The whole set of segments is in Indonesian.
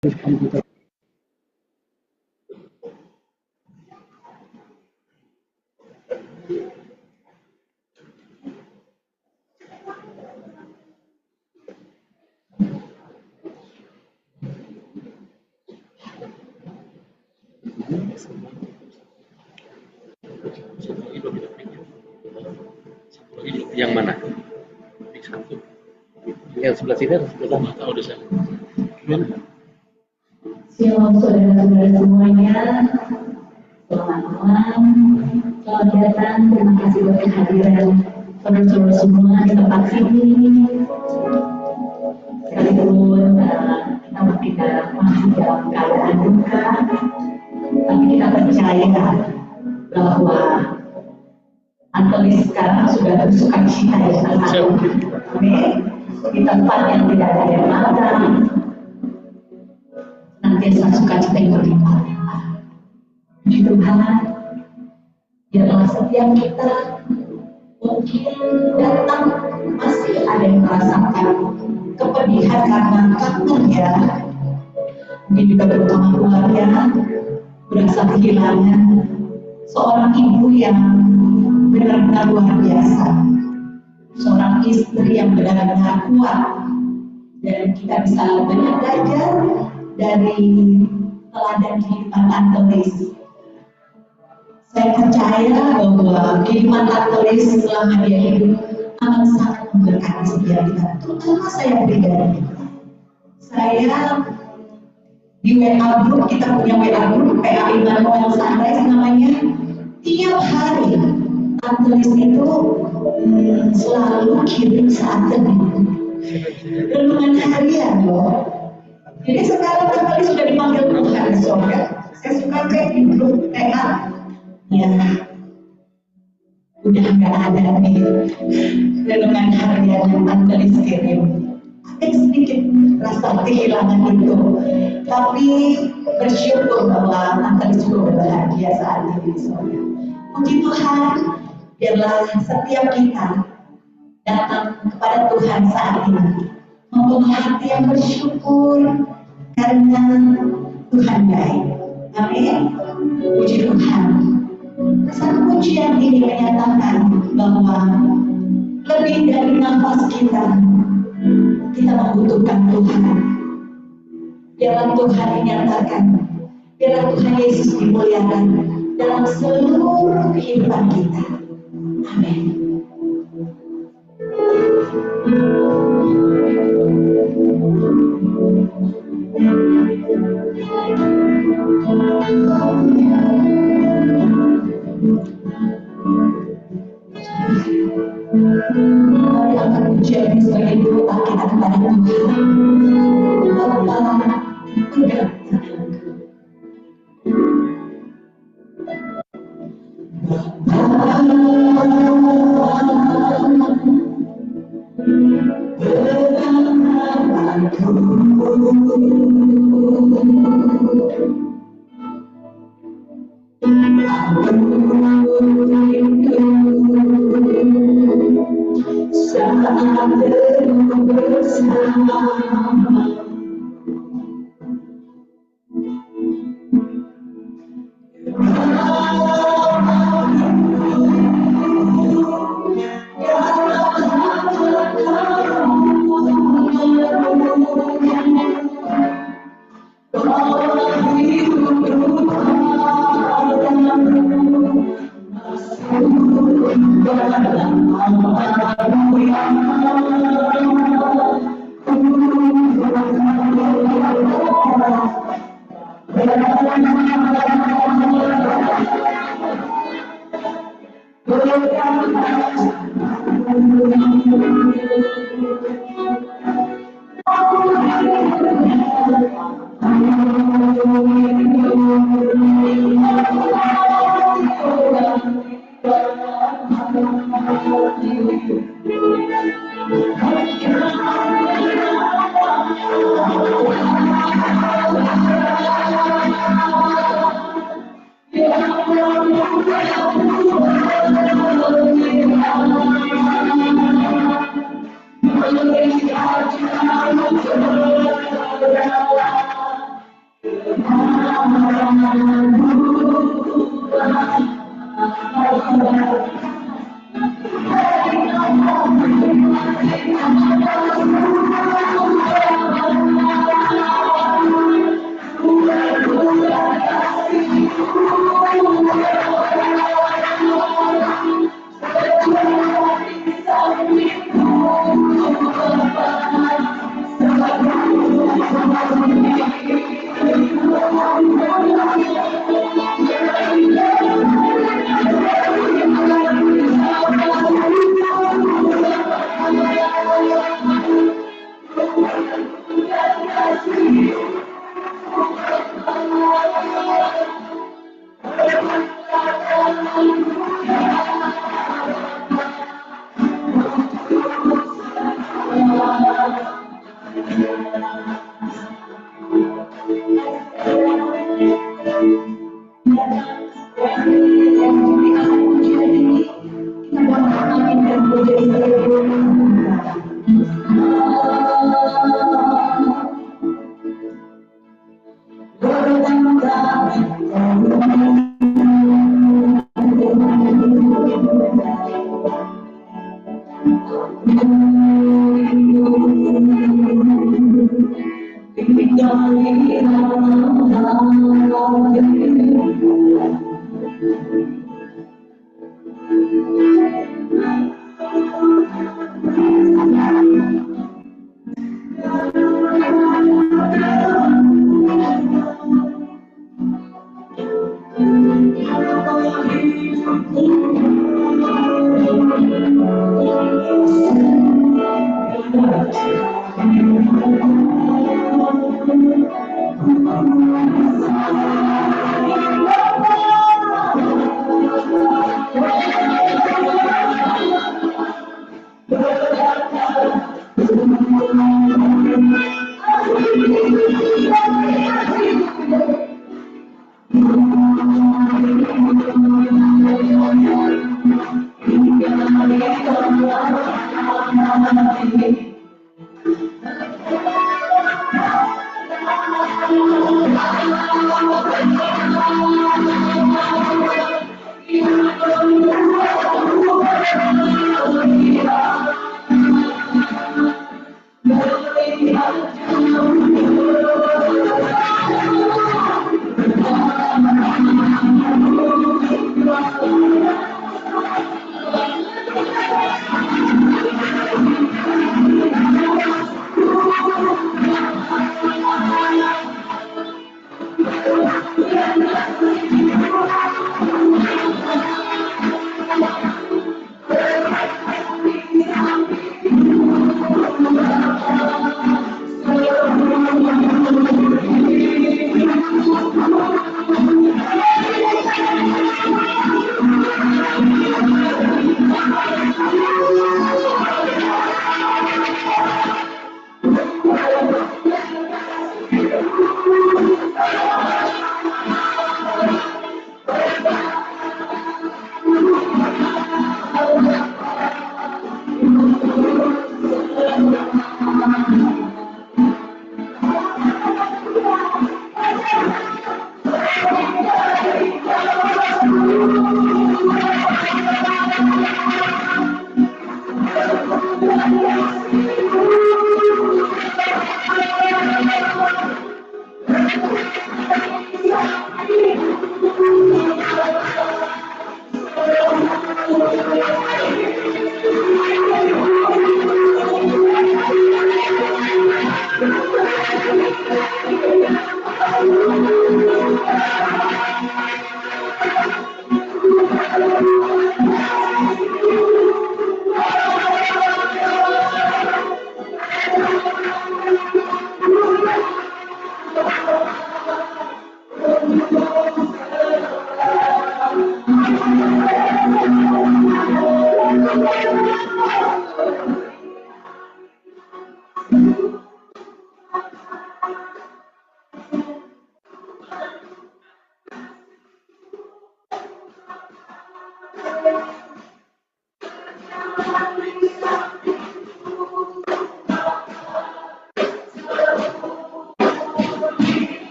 komputer. Yang mana? Yang sebelah sini atau sebelah sana? Tahu deh saya. Shalom saudara-saudara semuanya, selamat malam, selamat datang, terima kasih buat kehadiran saudara-saudara semua di tempat ini. Sekalipun kita mungkin masih dalam keadaan duka, tapi kita percaya bahwa Antolis sekarang sudah bersuka cita ya teman-teman. Amin. Di tempat yang tidak ada yang matang, nantiasa sukacita yang berlimpah-limpah. Puji Tuhan, biarlah setiap kita mungkin datang masih ada yang merasakan kepedihan karena kangen ya. Mungkin juga terutama keluarga berasa kehilangan seorang ibu yang benar-benar luar biasa, seorang istri yang benar-benar kuat, dan kita bisa banyak belajar dari teladan kehidupan Antolis. Saya percaya bahwa kehidupan Antolis selama dia hidup akan sangat memberkati setiap kita, terutama saya pribadi. Saya di WA group, kita punya WA group PA Immanuel Sunrise namanya. Tiap hari Antolis itu selalu kirim saat teduh, renungan harian loh. Jadi sekarang kembali sudah dipanggil Tuhan surga. Saya suka cek di grup PA, ya udah nggak ada nih renungan harian yang Antolis kirim. Ada sedikit rasa kehilangan itu, tapi bersyukur bahwa Antolis juga berbahagia saat ini surga. Puji Tuhan, biarlah setiap kita datang kepada Tuhan saat ini membawa hati yang bersyukur karena Tuhan baik. Amin. Puji Tuhan. Satu pujian ini menyatakan bahwa lebih dari nafas kita membutuhkan Tuhan. Biarlah Tuhan dinyatakan, biarlah Tuhan Yesus dimuliakan dalam seluruh kehidupan kita. Amin. Mari akan menjadi sebagai doa kita kepada Tuhan. Bapa, udah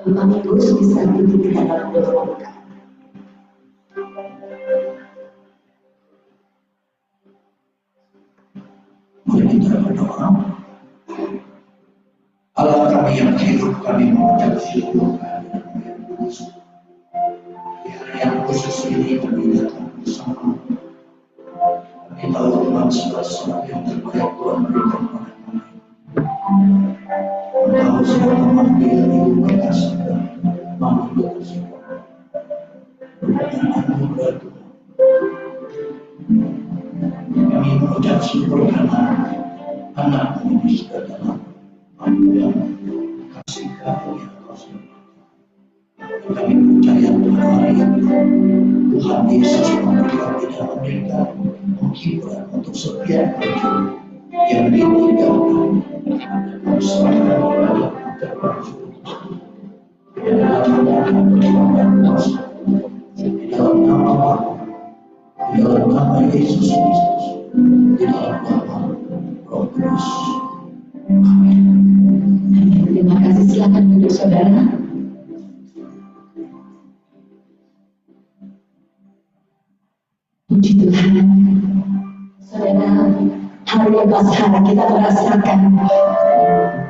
Kami terus bisa duduk di dalam doa. Mari kita berdoa. Allah kami yang hidup, kami mengucap syukur di hari yang khusus ini kami datang bersama. Kami tahu Tuhan segala sesuatu yang terbaik Tuhan berikan kepada kami. Tahu semua kemampuan hidup kita sudah mampu bersyukur. Berikan anugerah Tuhan. Kami mengucap syukur karena anak ini sudah dalam yang kasih karunia Kau sendiri. Kami percaya Tuhan hari ini Tuhan Yesus membuat tidak memberikan penghiburan untuk setiap orang yang ditinggalkan. Kami serahkan kepada Putra di dalam nama Bapa, di dalam nama Yesus Kristus, di dalam nama Roh Kudus. Amin. Terima kasih, silakan duduk saudara. Puji Tuhan, saudara, hari lepas hari kita merasakan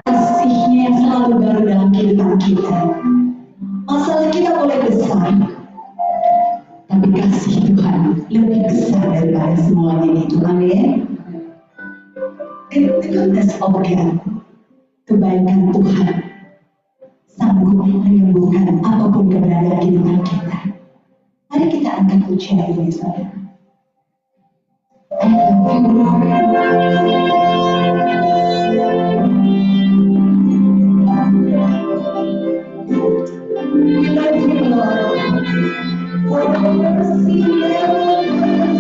kasih-Nya yang selalu baru dalam kehidupan kita. Masalah kita boleh besar, tapi kasih Tuhan lebih besar daripada semuanya itu. Amin. The goodness of God, kebaikan Tuhan sanggup menyembuhkan apapun keberadaan kehidupan kita. Mari kita angkat pujian ini, saudara. I love you, Lord. We love you, Lord, for your mercy and mercy.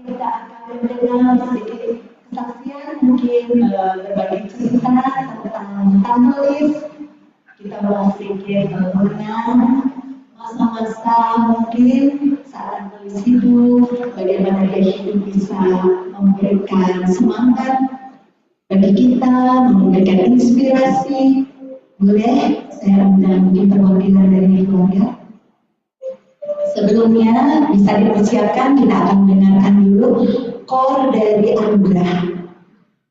Kita akan mendengar sedikit kesaksian, mungkin berbagi cerita tentang tulis. Kita mau sedikit mengenal masa-masa mungkin saat tulis hidup, bagaimana dia hidup bisa memberikan semangat bagi kita, memberikan inspirasi. Boleh saya undang mungkin perwakilan dari keluarga. Sebelumnya bisa dipersiapkan, kita akan mendengarkan dulu kor dari Anugerah.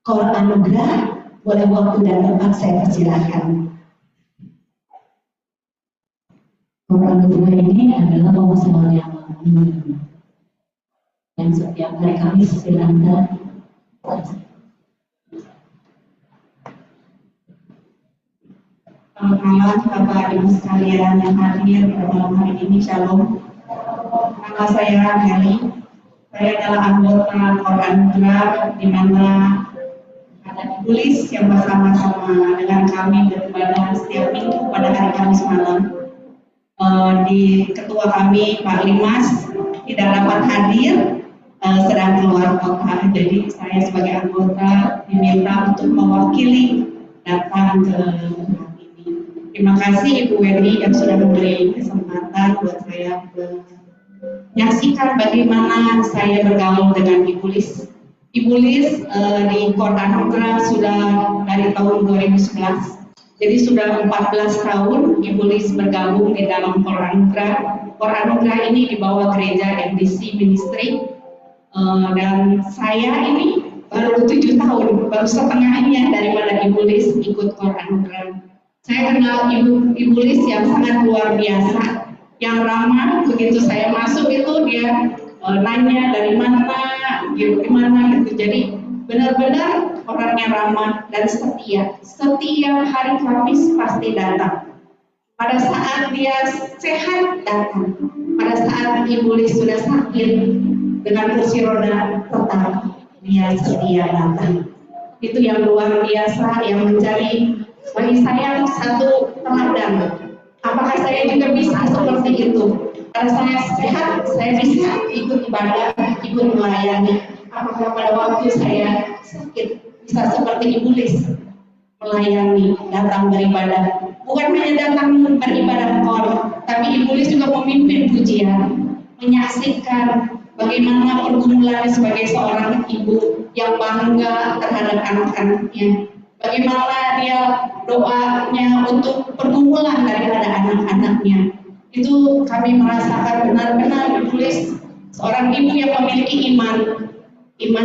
Kor Anugerah, boleh waktu dan tempat saya persilakan. Kor Anugerah ini adalah pengusaha yang setiap hari Kamis dilantar. Selamat malam Bapak Ibu sekalian yang hadir pada malam hari ini, Shalom. Nama saya Meli. Saya adalah anggota Kor Anugerah, di mana ada tulis yang bersama-sama dengan kami beribadah setiap minggu pada hari Kamis malam. Di ketua kami Pak Limas tidak dapat hadir, sedang keluar kota. Jadi saya sebagai anggota diminta untuk mewakili datang ke tempat ini. Terima kasih Ibu Wendy yang sudah memberi kesempatan buat saya menyaksikan bagaimana saya bergaul dengan Ibu Lis. Ibu Lis di Kor Anugerah sudah dari tahun 2011. Jadi sudah 14 tahun Ibu Lis bergabung di dalam Kor Anugerah. Kor Anugerah ini di bawah gereja MDC Ministry. Dan saya ini baru 7 tahun, baru setengahnya daripada Ibu Lis ikut Kor Anugerah. Saya kenal Ibu Lis yang sangat luar biasa. yang ramah. Begitu saya masuk itu dia nanya dari mana, gimana gitu. Jadi benar-benar orangnya ramah dan setia. Setiap hari Kamis pasti datang. Pada saat dia sehat datang. Pada saat Ibu Lis sudah sakit dengan kursi roda tetap dia setia datang. Itu yang luar biasa yang menjadi bagi saya satu teladan. Apakah saya juga bisa seperti itu? Pada saya sehat, saya bisa ikut ibadah, ikut melayani. Apakah pada waktu saya sakit bisa seperti Ibu Lis melayani, datang beribadah? Bukan hanya datang beribadah kor, tapi Ibu Lis juga memimpin pujian, menyaksikan bagaimana pergumulan sebagai seorang ibu yang bangga terhadap anak-anaknya. Bagaimana dia doanya untuk pergumulan daripada anak-anaknya. Itu kami merasakan benar-benar Ibu Lis seorang ibu yang memiliki iman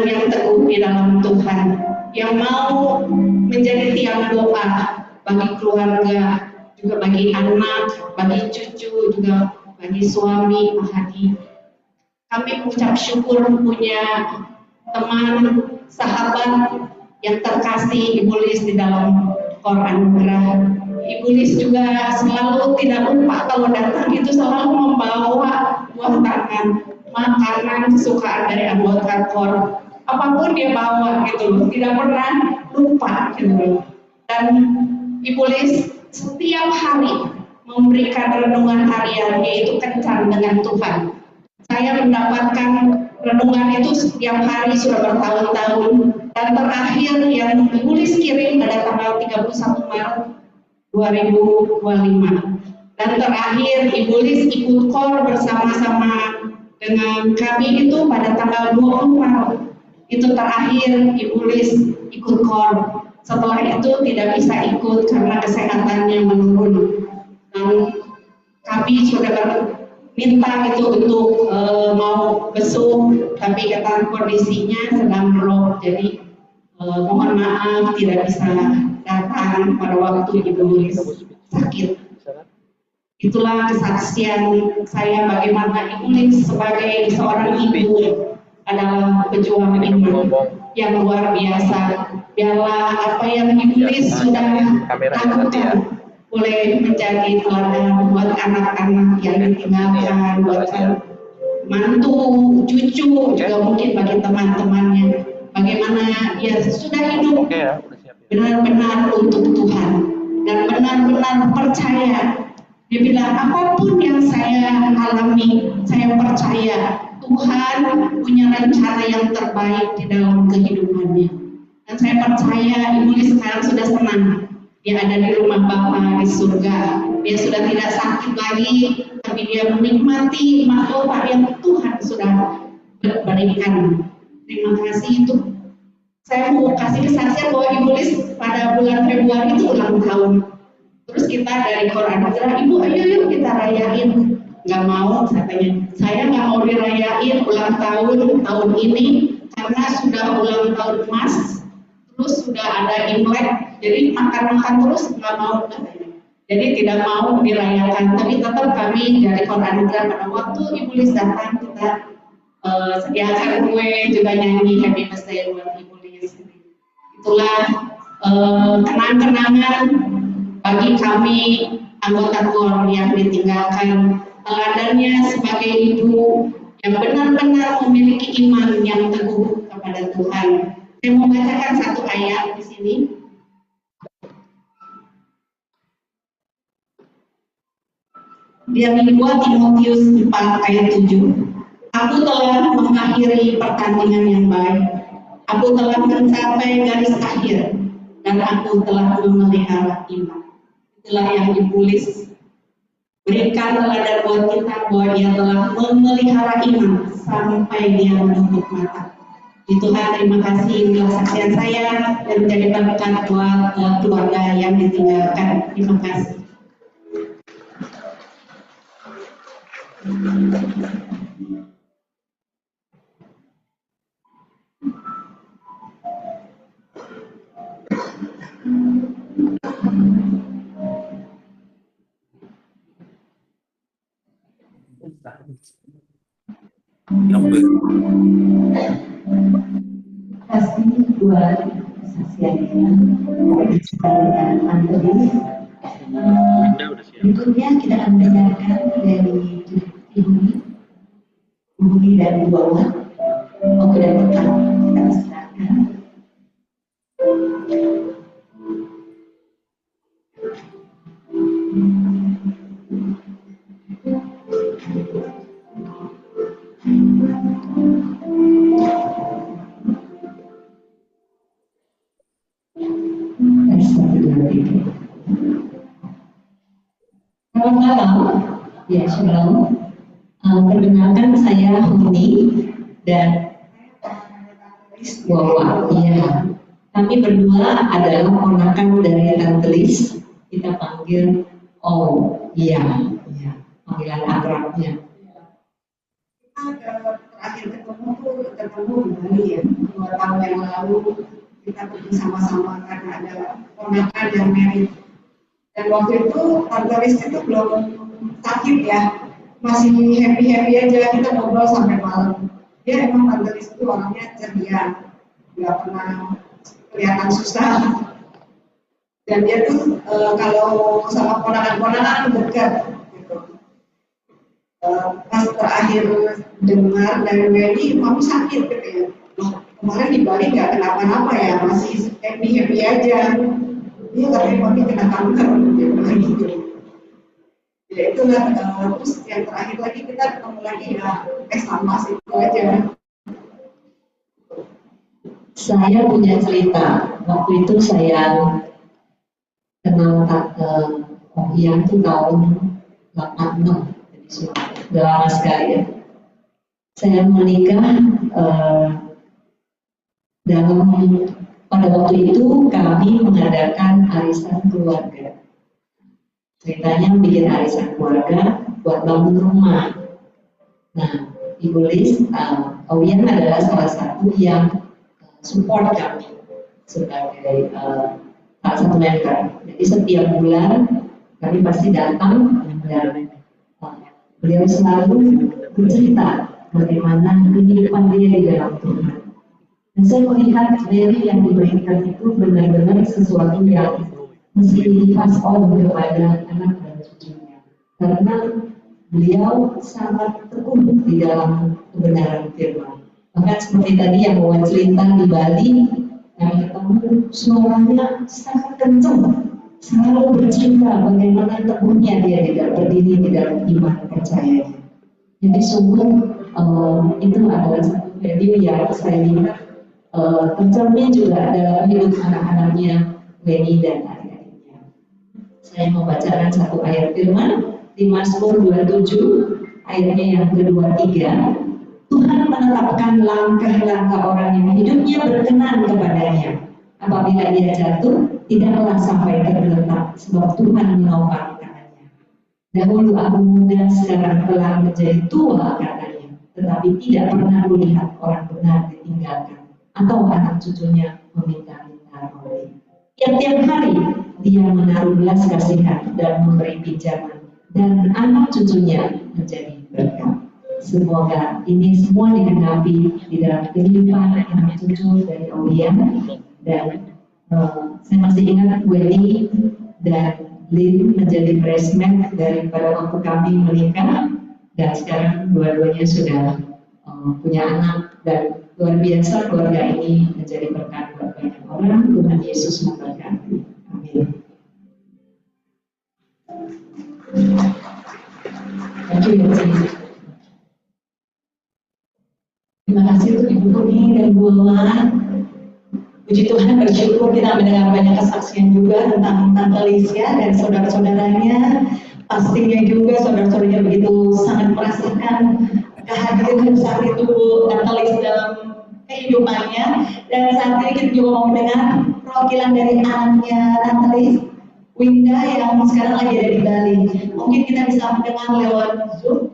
yang teguh di dalam Tuhan, yang mau menjadi tiang doa bagi keluarga, juga bagi anak, bagi cucu, juga bagi suami, Pak Hadi. Kami mengucap syukur punya teman, sahabat yang terkasih Ibu Lis di dalam Kor Anugerah. Ibu Lis juga selalu tidak lupa kalau datang itu selalu membawa buah tangan, makanan kesukaan dari anggota Kor. Apapun dia bawa gitu loh, tidak pernah lupa gitu loh. Dan Ibu Lis setiap hari memberikan renungan harian, yaitu kencan dengan Tuhan. Saya mendapatkan renungan itu setiap hari sudah bertahun-tahun, dan terakhir yang Ibu Lis kirim pada tanggal 31 Maret 2025. Dan terakhir Ibu Lis ikut kor bersama-sama dengan kami itu pada tanggal 20 Maret. Itu terakhir Ibu Lis ikut kor. Setelah itu tidak bisa ikut karena kesehatannya menurun. Dan kami sudah minta itu untuk mau besuk, tapi kata kondisinya sedang drop, jadi mohon maaf tidak bisa datang pada waktu Ibu Lis sakit. Itulah kesaksian saya bagaimana Ibu Lis sebagai seorang ibu adalah pejuang iman yang luar biasa. Biarlah apa yang Ibu Lis sudah lakukan boleh menjadi teladan buat anak-anak yang ditinggalkan, buat mantu, cucu, juga mungkin bagi teman-temannya. Bagaimana dia sudah hidup benar-benar untuk Tuhan dan benar-benar percaya. Dia bilang apapun yang saya alami, saya percaya Tuhan punya rencana yang terbaik di dalam kehidupannya. Dan saya percaya Ibu Lis sekarang sudah senang. Dia ada di rumah Bapa di surga. Dia sudah tidak sakit lagi, tapi dia menikmati mahkota yang Tuhan sudah berikan. Terima kasih itu. Saya mau kasih kesaksian bahwa Ibu Lis pada bulan Februari itu ulang tahun. Terus kita dari Kor Anugerah, Ibu ayo yuk kita rayain. Nggak mau katanya. Saya nggak mau dirayain ulang tahun ini karena sudah ulang tahun Mas. Terus sudah ada Imlek, jadi makan-makan terus nggak mau katanya. Jadi tidak mau dirayakan, tapi tetap kami dari Kor Anugerah pada waktu Ibu Lis datang kita sediakan kue, juga nyanyi Happy Birthday buat Ibu Lis. Itulah kenang-kenangan bagi kami anggota KOR yang ditinggalkan, teladannya sebagai ibu yang benar-benar memiliki iman yang teguh kepada Tuhan. Saya mau bacakan satu ayat di sini. Dari 2 Timotius 4 ayat 7. Aku telah mengakhiri pertandingan yang baik. Aku telah mencapai garis akhir dan aku telah memelihara iman. Itulah yang Ibu Lis berikan teladan buat kita bahwa dia telah memelihara iman sampai dia menutup mata. Tuhan, terima kasih inilah saksian saya dan menjadi berkat buat keluarga yang ditinggalkan. Terima kasih. Kasih buat kesaksiannya dan Antelis. Anda udah siap. Berikutnya kita akan mendengarkan dari Ibu dan Ibu Awan. Waktu dan tempat kita persilakan. Selamat malam, ya shalom. Perkenalkan saya Huni dan Wawa. Ya, kami berdua adalah ponakan dari Tante Lis. Kita panggil iya, panggilan akrabnya. Kita terakhir ketemu di Bali ya, 2 tahun yang lalu kita pergi sama-sama karena ada ponakan yang merit. Dan waktu itu Tante Lis itu belum sakit ya, masih happy aja, kita ngobrol sampai malam. Dia emang Tante Lis itu orangnya ceria, nggak pernah kelihatan susah. Dan dia tuh kalau sama ponakan-ponakan dekat gitu. Pas terakhir dengar dari Wendy, mami sakit gitu ya. Loh, kemarin di Bali nggak kenapa-napa ya, masih happy aja. Dia katanya mami kena kanker gitu. Ya itulah, terus yang terakhir lagi kita ketemu lagi ya sama itu aja. Saya punya cerita. Waktu itu saya kenal Yang itu tahun 86, jadi sudah lama sekali ya. Saya menikah pada waktu itu kami mengadakan arisan keluarga. Ceritanya bikin arisan keluarga buat bangun rumah. Nah, Ibu Lis, Oyen adalah salah satu yang support kami sebagai salah satu member. Jadi setiap bulan kami pasti datang dan beliau selalu bercerita bagaimana kehidupan dia di dalam Tuhan. Dan saya melihat dari yang diberikan itu benar-benar sesuatu yang mesti di-pass on kepada anak dan cucunya. Karena beliau sangat tekun di dalam kebenaran firman. Bahkan seperti tadi yang mau cerita di Bali, yang ketemu suaranya sangat kencang, selalu bercerita bagaimana teguhnya dia tidak berdiri di dalam iman percayanya. Jadi sungguh itu adalah satu value yang saya lihat tercermin juga dalam hidup anak-anaknya Weni dan adik-adiknya. Saya membacakan satu ayat firman di Mazmur 27 ayatnya yang ke-23. Tuhan menetapkan langkah-langkah orang yang hidupnya berkenan kepadanya. Apabila ia jatuh, tidaklah sampai tergeletak, sebab Tuhan menopang tangannya. Dahulu aku muda, sekarang telah menjadi tua, katanya. Tetapi tidak pernah kulihat orang benar ditinggalkan, atau anak cucunya meminta-minta roti. Tiap-tiap hari dia menaruh belas kasihan dan memberi pinjaman, dan anak cucunya menjadi berkat. Semoga ini semua digenapi di dalam kehidupan anak cucu dari Aulia. Dan saya masih ingat Weni dan Lin menjadi bridesmaid daripada waktu kami menikah, dan sekarang dua-duanya sudah punya anak, dan luar biasa keluarga ini menjadi berkat buat banyak orang. Tuhan Yesus memberkati. Amin. Terima kasih untuk Ibu Kuni dan Bu Awan. Puji Tuhan, bersyukur kita mendengar banyak kesaksian juga tentang Tante Alicia dan saudara-saudaranya. Pastinya juga saudara-saudaranya begitu sangat merasakan kehadiran saat itu Tante Alicia dalam kehidupannya. Dan saat ini kita juga mau mendengar perwakilan dari anaknya Tante Alicia, Winda, yang sekarang lagi ada di Bali. Mungkin kita bisa mendengar lewat Zoom.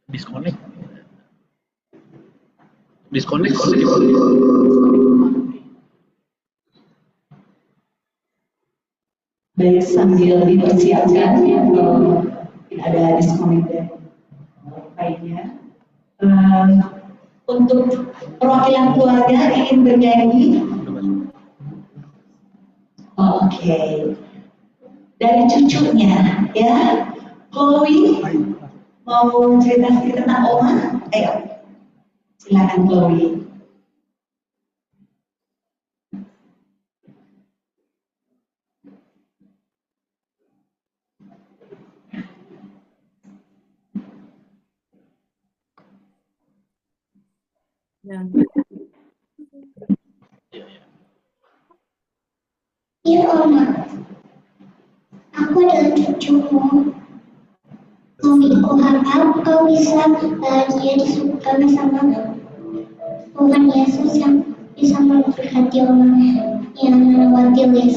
Disconnect. Disconnect. Baik, sambil dipersiapkan ya, kalau ada disconnect dari lainnya. Untuk perwakilan keluarga ingin bernyanyi. Oke. Dari cucunya ya, Chloe mau cerita sedikit tentang Oma? Ayo, silakan Chloe. Iya Oma, aku adalah cucumu. Aku harap kau bisa bahagia di surga bersama Tuhan Yesus yang bisa memberkati Oma yang melewati Liz.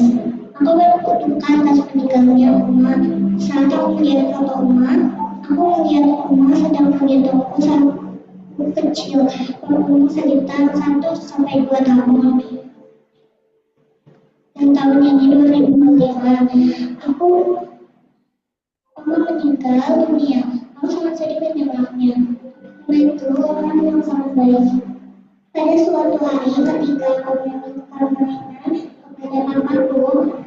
Aku berduka atas meninggalnya Oma. Saat aku melihat foto Oma, aku melihat Oma sedang menggendongku saat aku kecil. Umur sekitar 1 sampai 2 tahun. Dan tahun ini 2005, Oma meninggal dunia. Aku sangat sedih menyebabnya. Karena itu orang yang sangat baik. Pada suatu hari ketika aku meminta permainan kepada mamaku,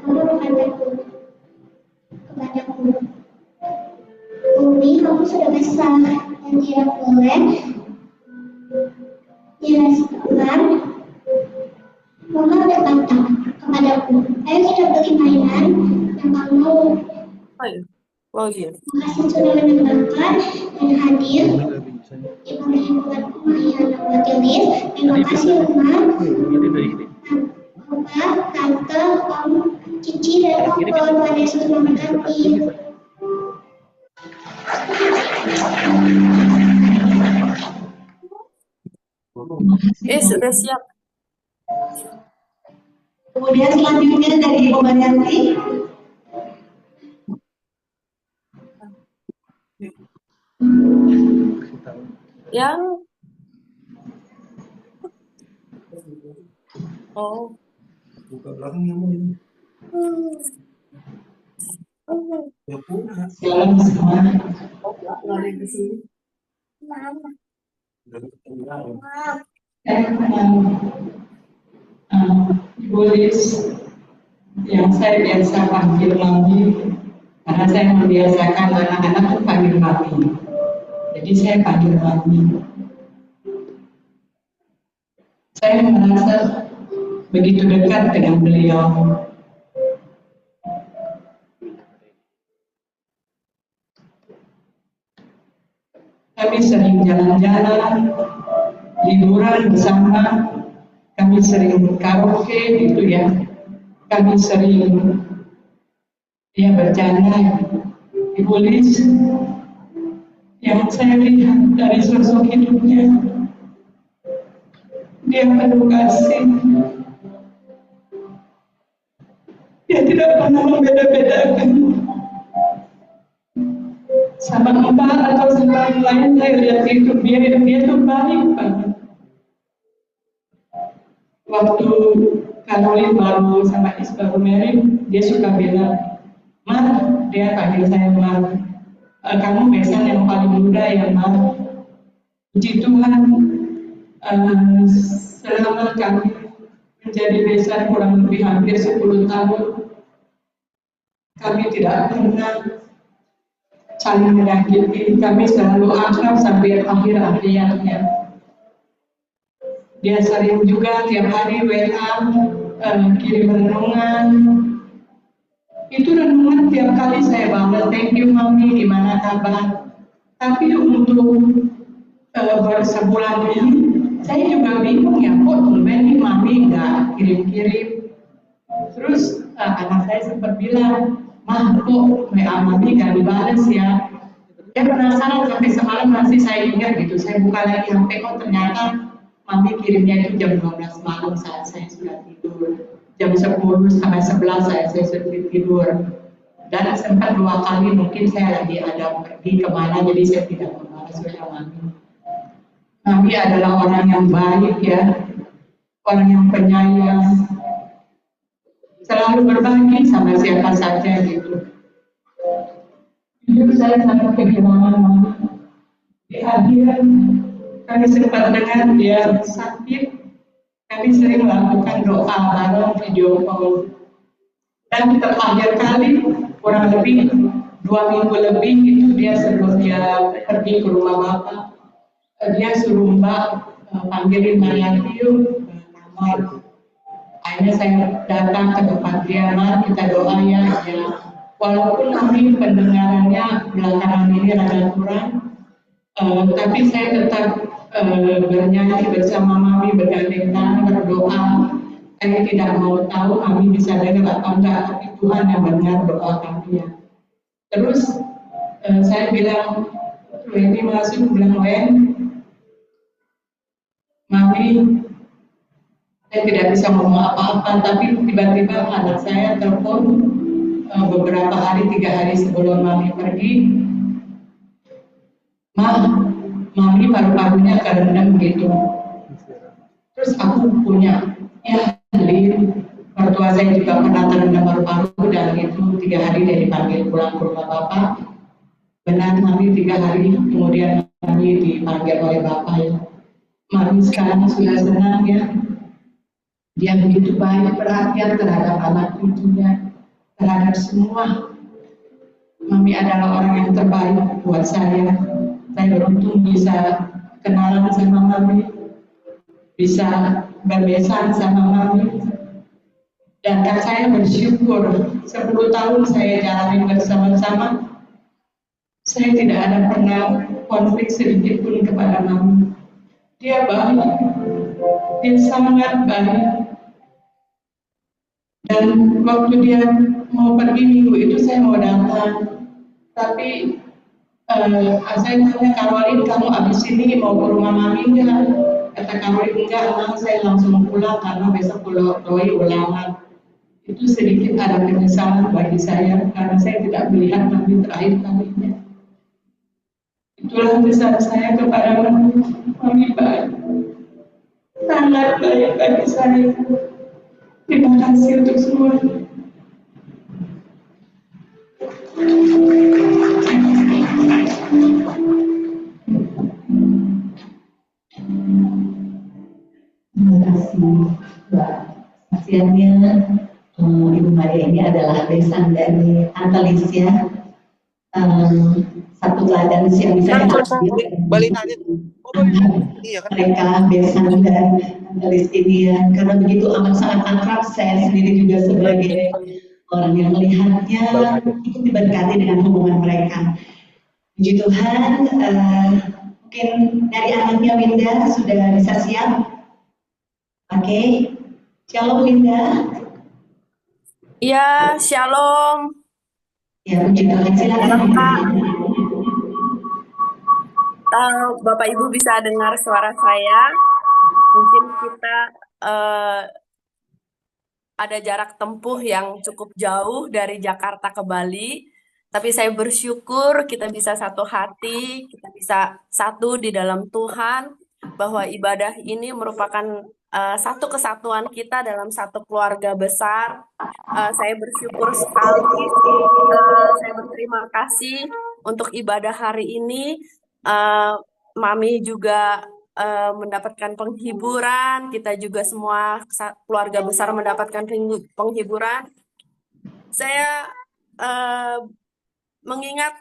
mama mengataku kepadaku, Umi, kamu sudah besar dan tidak boleh jelaskan. Mama berkata kepadaku, ayo kita beli mainan yang kamu mau. Makasih sudah mendengarkan dan hadir di perhimpunan rumah yang membuat Liz. Terima kasih rumah, Papa, Tante, Om, Cici, dan Om. Tuhan Yesus memberkati. Sudah siap. Kemudian selanjutnya dari Ibu Marianti. Yang Buka belakangnya mau ini. Silakan semua. lari di sini. Ibu Liz yang saya biasa panggil Mami karena saya membiasakan anak-anak itu panggil Mami. Jadi saya panggil Mami. Saya merasa begitu dekat dengan beliau. Kami sering jalan-jalan, liburan bersama, kami sering karaoke gitu ya, kami sering bercanda. Ibu Liz yang saya lihat dari sosok hidupnya, dia penuh kasih, dia tidak pernah membeda-bedakan sama mbak atau sama yang lain. Saya lihat hidup dia tuh baik banget. Waktu Caroline baru sama Is baru married, dia suka bilang, Mar, dia panggil saya Mar, kamu besan yang paling muda ya Mar. Puji Tuhan, selama kami menjadi besan kurang lebih hampir 10 tahun, kami tidak pernah saling menyakiti, kami selalu akrab sampai akhir-akhirnya. Dia sering juga tiap hari WA, kirim renungan. Itu renungan tiap kali saya balas, thank you Mami, gimana kabar. Tapi untuk sebulan ini, saya juga bingung ya, kok tumben nih Mami nggak kirim-kirim. Terus anak saya sempat bilang, Mah, kok WA Mami nggak dibalas ya. Dia penasaran sampai semalam masih saya ingat gitu. Saya buka lagi HP, kok ternyata Mami kirimnya itu jam 12 malam saat saya sudah tidur. Jam 10 sampai 11 saya sudah tidur. Dan sempat 2 kali mungkin saya lagi ada pergi kemana, jadi saya tidak membalas WA Mami. Mami adalah orang yang baik ya, orang yang penyayang, selalu berbagi sama siapa saja gitu. Jujur saya sangat kehilangan Mami. Di akhir kami sempat dengar dia sakit, kami sering melakukan doa bareng video call. Dan terakhir kali kurang lebih 2 minggu lebih itu dia sebelum dia pergi ke rumah bapak, dia suruh Mbak panggilin Mariati yuk ke kamar. Akhirnya saya datang ke tempat dia, Mbak kita doa ya. Walaupun kami pendengarannya belakangan ini rada kurang, tapi saya tetap bernyanyi bersama Mami, bergandeng tangan, berdoa. Saya tidak mau tahu Mami bisa dengar atau enggak, tapi Tuhan yang mendengar doa kami ya. Terus saya bilang, Weni masuk bilang, Wen, Mami, saya tidak bisa ngomong apa-apa, tapi tiba-tiba anak saya telepon beberapa hari, 3 hari sebelum Mami pergi, Mami paru-parunya kerendam gitu. Terus aku punya, ya Lin, mertua saya juga pernah terendam paru-paru dan itu 3 hari dia dipanggil pulang ke rumah bapak. Benar Mami 3 hari kemudian Mami dipanggil oleh bapak ya. Mami sekarang sudah senang ya. Dia begitu baik perhatian terhadap anak cucunya, terhadap semua. Mami adalah orang yang terbaik buat saya. Saya beruntung bisa kenalan sama Mami, bisa berbesan sama Mami. Dan saya bersyukur 10 tahun saya jalani bersama-sama, saya tidak ada pernah konflik sedikit pun kepada Mami. Dia baik, dia sangat baik. Dan waktu dia mau pergi minggu itu saya mau datang, tapi saya tanya Karolin, kamu abis ini mau ke rumah Mami enggak? Kata Karolin, enggak, saya langsung pulang karena besok Doi ulangan. Itu sedikit ada penyesalan bagi saya karena saya tidak melihat Mami terakhir kalinya. Itulah pesan saya kepada Mami. Mami baik, sangat baik bagi saya. Terima kasih untuk semuanya. Terima kasih Mbak. Kasihannya Ibu Maria ini adalah besan dari Tante Lisya. Satu teladan yang bisa kita mereka besan dan Tante Lisya ini ya, karena begitu amat sangat akrab. Saya sendiri juga sebagai orang yang melihatnya ikut diberkati dengan hubungan mereka. Puji Tuhan, mungkin dari anaknya Winda sudah bisa siap. Oke, Shalom Winda. Ya, Shalom. Ya, puji Tuhan, silakan. Bapak Ibu bisa dengar suara saya. Mungkin kita ada jarak tempuh yang cukup jauh dari Jakarta ke Bali. Tapi saya bersyukur kita bisa satu hati, kita bisa satu di dalam Tuhan, bahwa ibadah ini merupakan satu kesatuan kita dalam satu keluarga besar. Saya bersyukur sekali, saya berterima kasih untuk ibadah hari ini. Mami juga mendapatkan penghiburan, kita juga semua keluarga besar mendapatkan penghiburan. Saya mengingat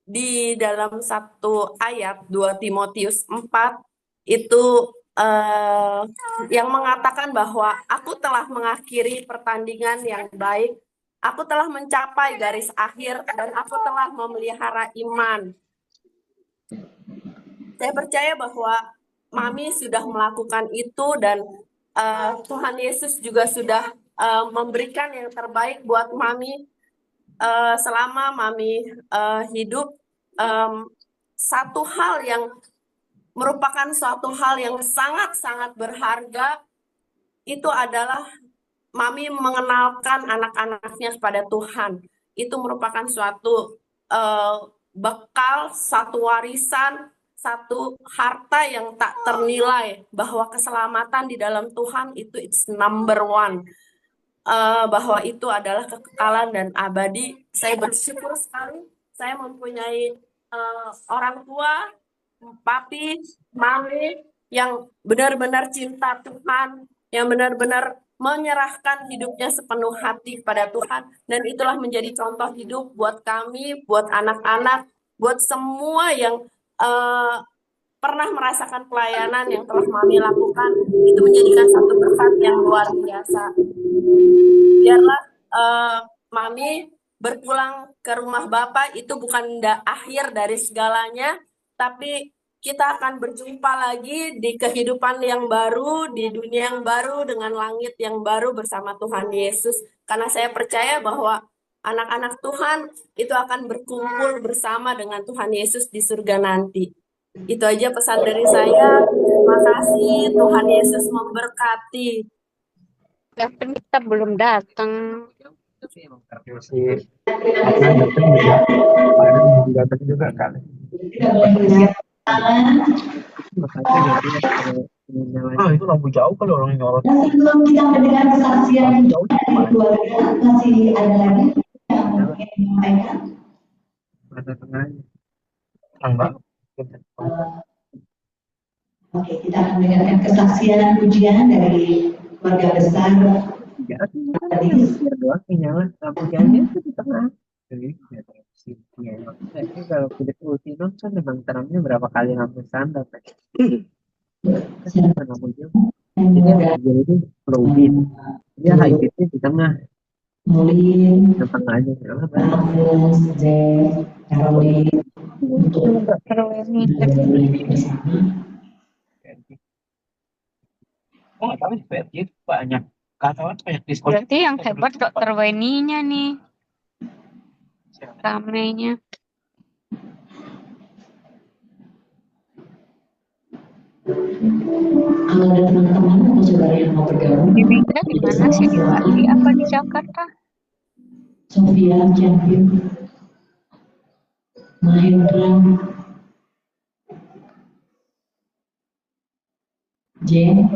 di dalam satu ayat 2 Timotius 4 itu yang mengatakan bahwa aku telah mengakhiri pertandingan yang baik, aku telah mencapai garis akhir, dan aku telah memelihara iman. Saya percaya bahwa Mami sudah melakukan itu dan Tuhan Yesus juga sudah memberikan yang terbaik buat Mami. Selama Mami hidup, satu hal yang merupakan suatu hal yang sangat-sangat berharga itu adalah Mami mengenalkan anak-anaknya kepada Tuhan. itu merupakan suatu bekal, satu warisan, satu harta yang tak ternilai, bahwa keselamatan di dalam Tuhan itu it's number one. Bahwa itu adalah kekekalan dan abadi. Saya bersyukur sekali saya mempunyai orang tua, papi, mami yang benar-benar cinta Tuhan, yang benar-benar menyerahkan hidupnya sepenuh hati kepada Tuhan, dan itulah menjadi contoh hidup buat kami, buat anak-anak, buat semua yang pernah merasakan pelayanan yang telah Mami lakukan. Itu menjadikan satu berkat yang luar biasa. Biarlah Mami berpulang ke rumah Bapak itu bukan akhir dari segalanya, tapi kita akan berjumpa lagi di kehidupan yang baru, di dunia yang baru, dengan langit yang baru bersama Tuhan Yesus. Karena saya percaya bahwa anak-anak Tuhan itu akan berkumpul bersama dengan Tuhan Yesus di surga nanti. Itu aja pesan dari saya. Terima kasih, Tuhan Yesus memberkati. Tapi kita belum datang. Si Adnan datang juga, Adnan datang juga kali. Oh, itu lampu jauh kalau orang nyorot. Sebelum kita mendengar kesaksian dari keluarga, masih ada lagi yang ingin menyampaikan? Ada tengahnya. Terang banget. Oke, kita akan mendengarkan kesaksian pujian dari keluarga besar. Ya, biar doang nyala lampu jauhnya itu di tengah. Jadi, kalau kulit ultimo kan memang terangnya berapa kali lampu standar. Kan lampu jauh. Jadi low beam. Dia high beamnya di tengah. Mulin, Di tengah aja. Agus, Jen, Caroline, untuk bersama. Oh, nggak tahu sih, PRJ banyak. Kata banyak diskon. Berarti yang hebat Dokter Weni-nya nih. Ramenya. Kalau ada teman-teman atau saudara yang mau bergabung, Di Bingka di mana sih? Di Bali apa di Jakarta? Sofia, Janvin, Mahendra, Jen,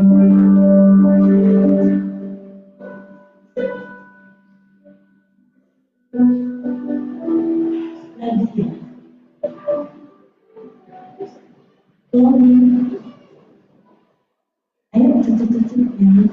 Raditya, Tony, ayo tutup yang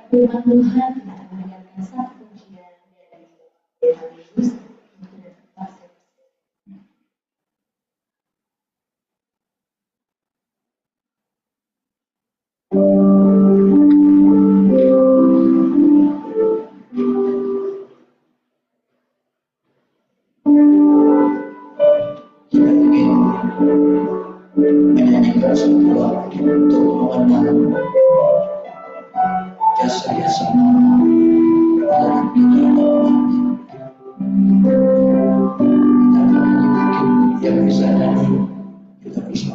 Firman Tuhan kita akan mendengarkan satu pujian dari Yesus. Kita ingin menyanyikan sebuah untuk mengenang jasa-jasa dari kita mungkin yang bisa nyanyi kita bisa.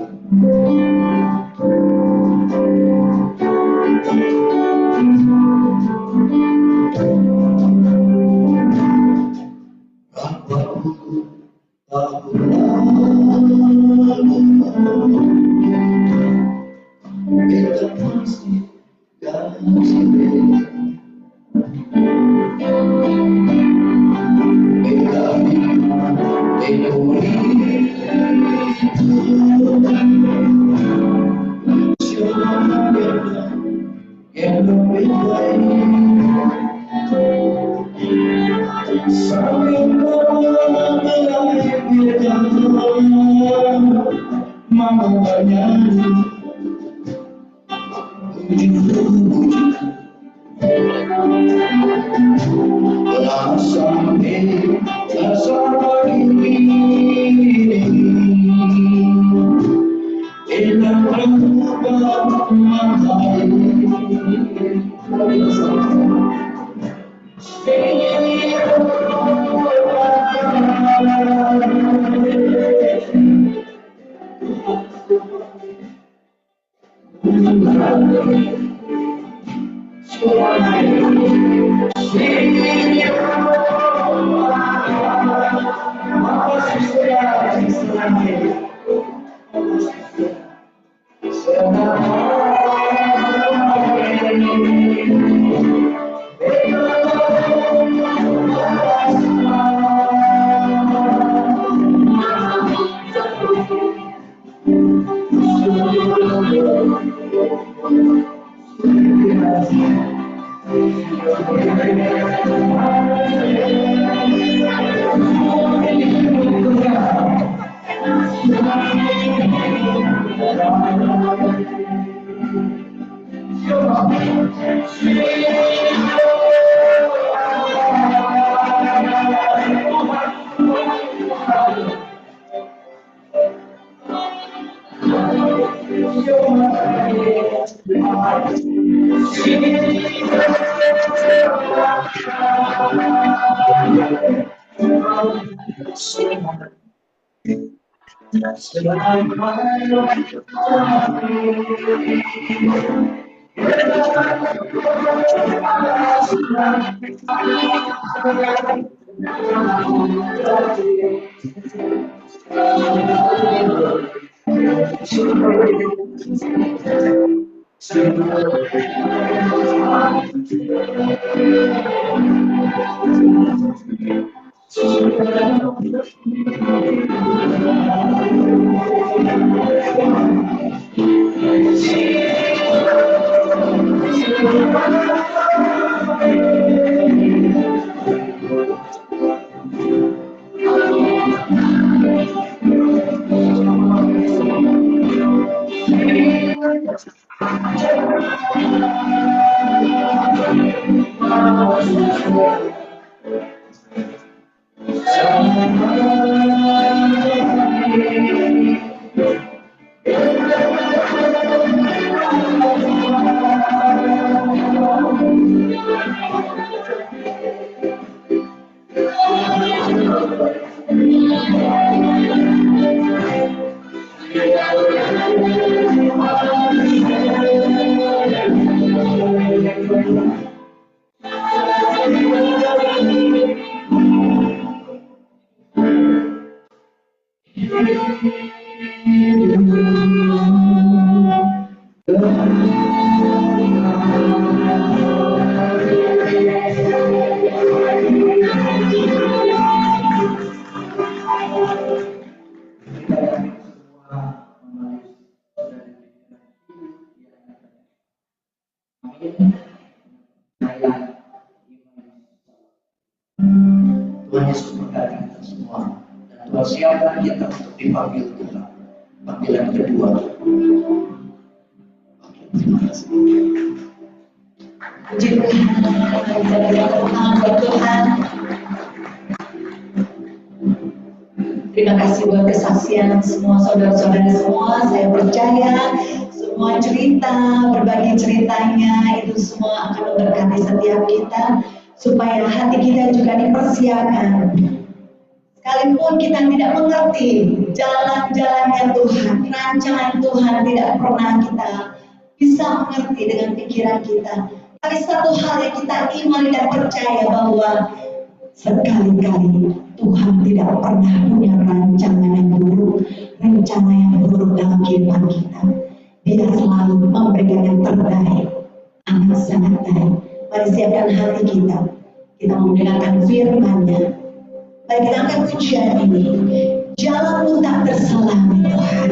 Tuhan Yesus memberkati kita semua. Dan Tuhan siapkan kita untuk dipanggil Tuhan. Panggilan kedua. Oke, terima kasih. Puji Tuhan, buat Tuhan. Terima kasih buat kesaksian semua saudara-saudara semua. Saya percaya semua cerita, berbagi ceritanya itu semua akan memberkati setiap kita, supaya hati kita juga dipersiapkan. Sekalipun kita tidak mengerti jalan-jalannya Tuhan, rancangan Tuhan tidak pernah kita bisa mengerti dengan pikiran kita. Tapi satu hal yang kita imani dan percaya bahwa sekali-kali Tuhan tidak pernah punya rancangan yang buruk, rencana yang buruk dalam kehidupan kita. Dia selalu memberikan yang terbaik, amat sangat baik. Mari siapkan hati kita. Kita mendengarkan firman-Nya. Mari kita angkat pujian ini. Jalanmu tak terselang Tuhan.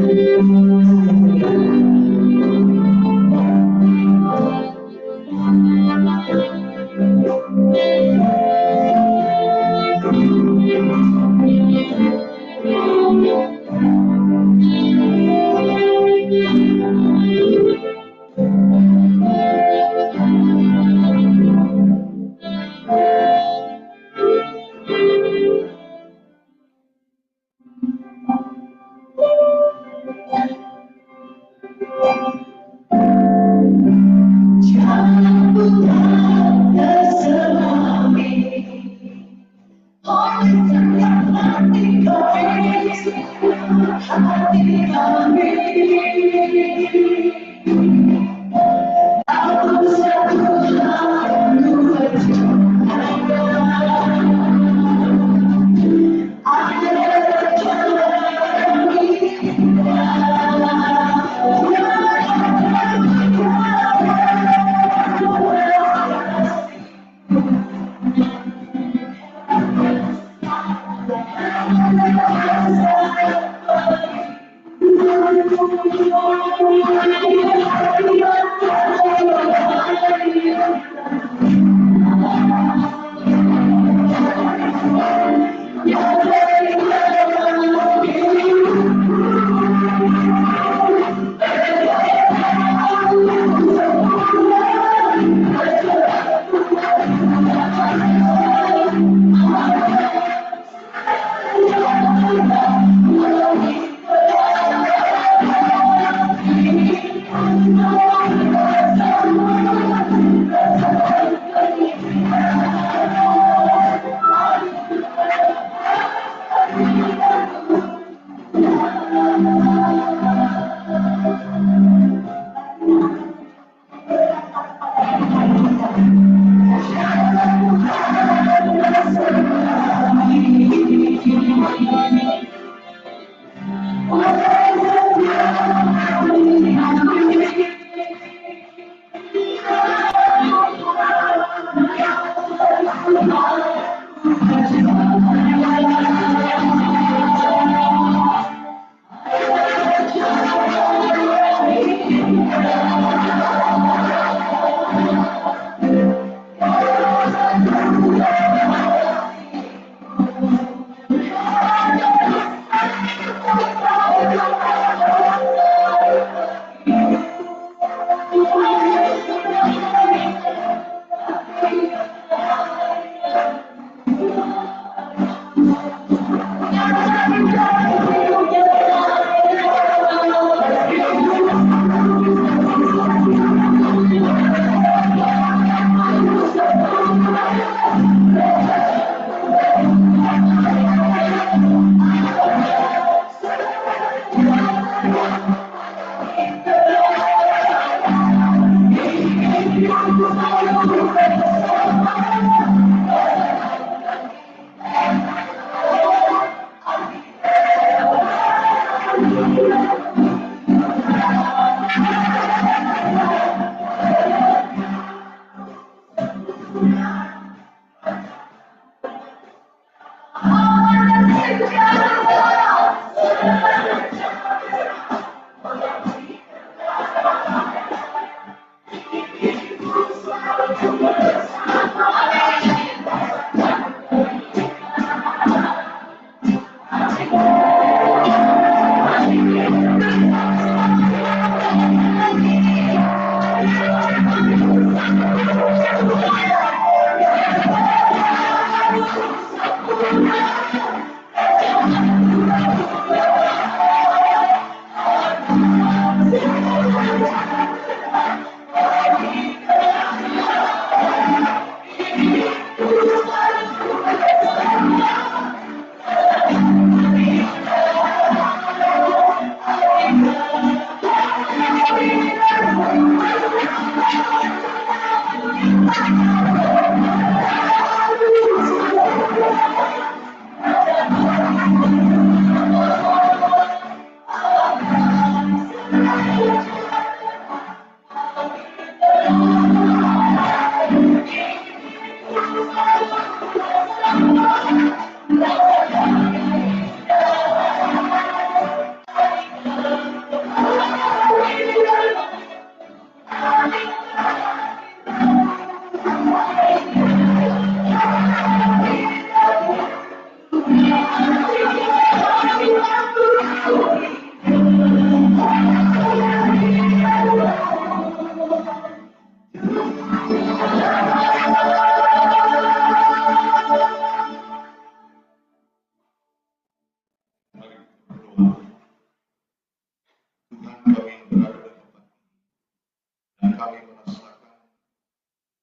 Dan kami merasakan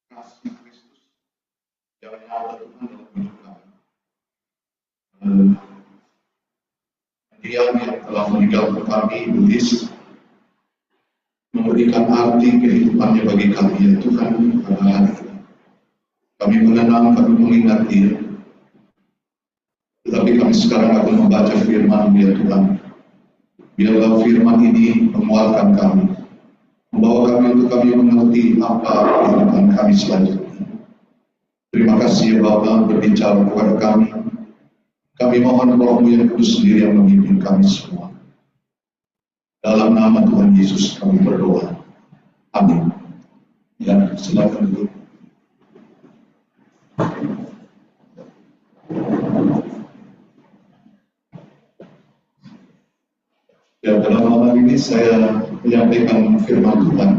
kasih Kristus yang nyata Tuhan dalam hidup kami. Dia yang telah meninggalkan kami, Iblis, memberikan arti kehidupannya bagi kami, ya Tuhan, pada hari ini. Kami mengenang, kami mengingat Dia. Tetapi kami sekarang akan membaca firman Dia, Tuhan. Biarlah firman ini menguatkan kami, membawa kami untuk kami mengerti apa kehidupan kami selanjutnya. Terima kasih ya Bapa berbicara kepada kami. Kami mohon Roh-Mu yang kudus sendiri yang memimpin kami semua. Dalam nama Tuhan Yesus kami berdoa. Amin. Ya, silakan duduk. Ya, dalam malam ini saya menyampaikan firman Tuhan.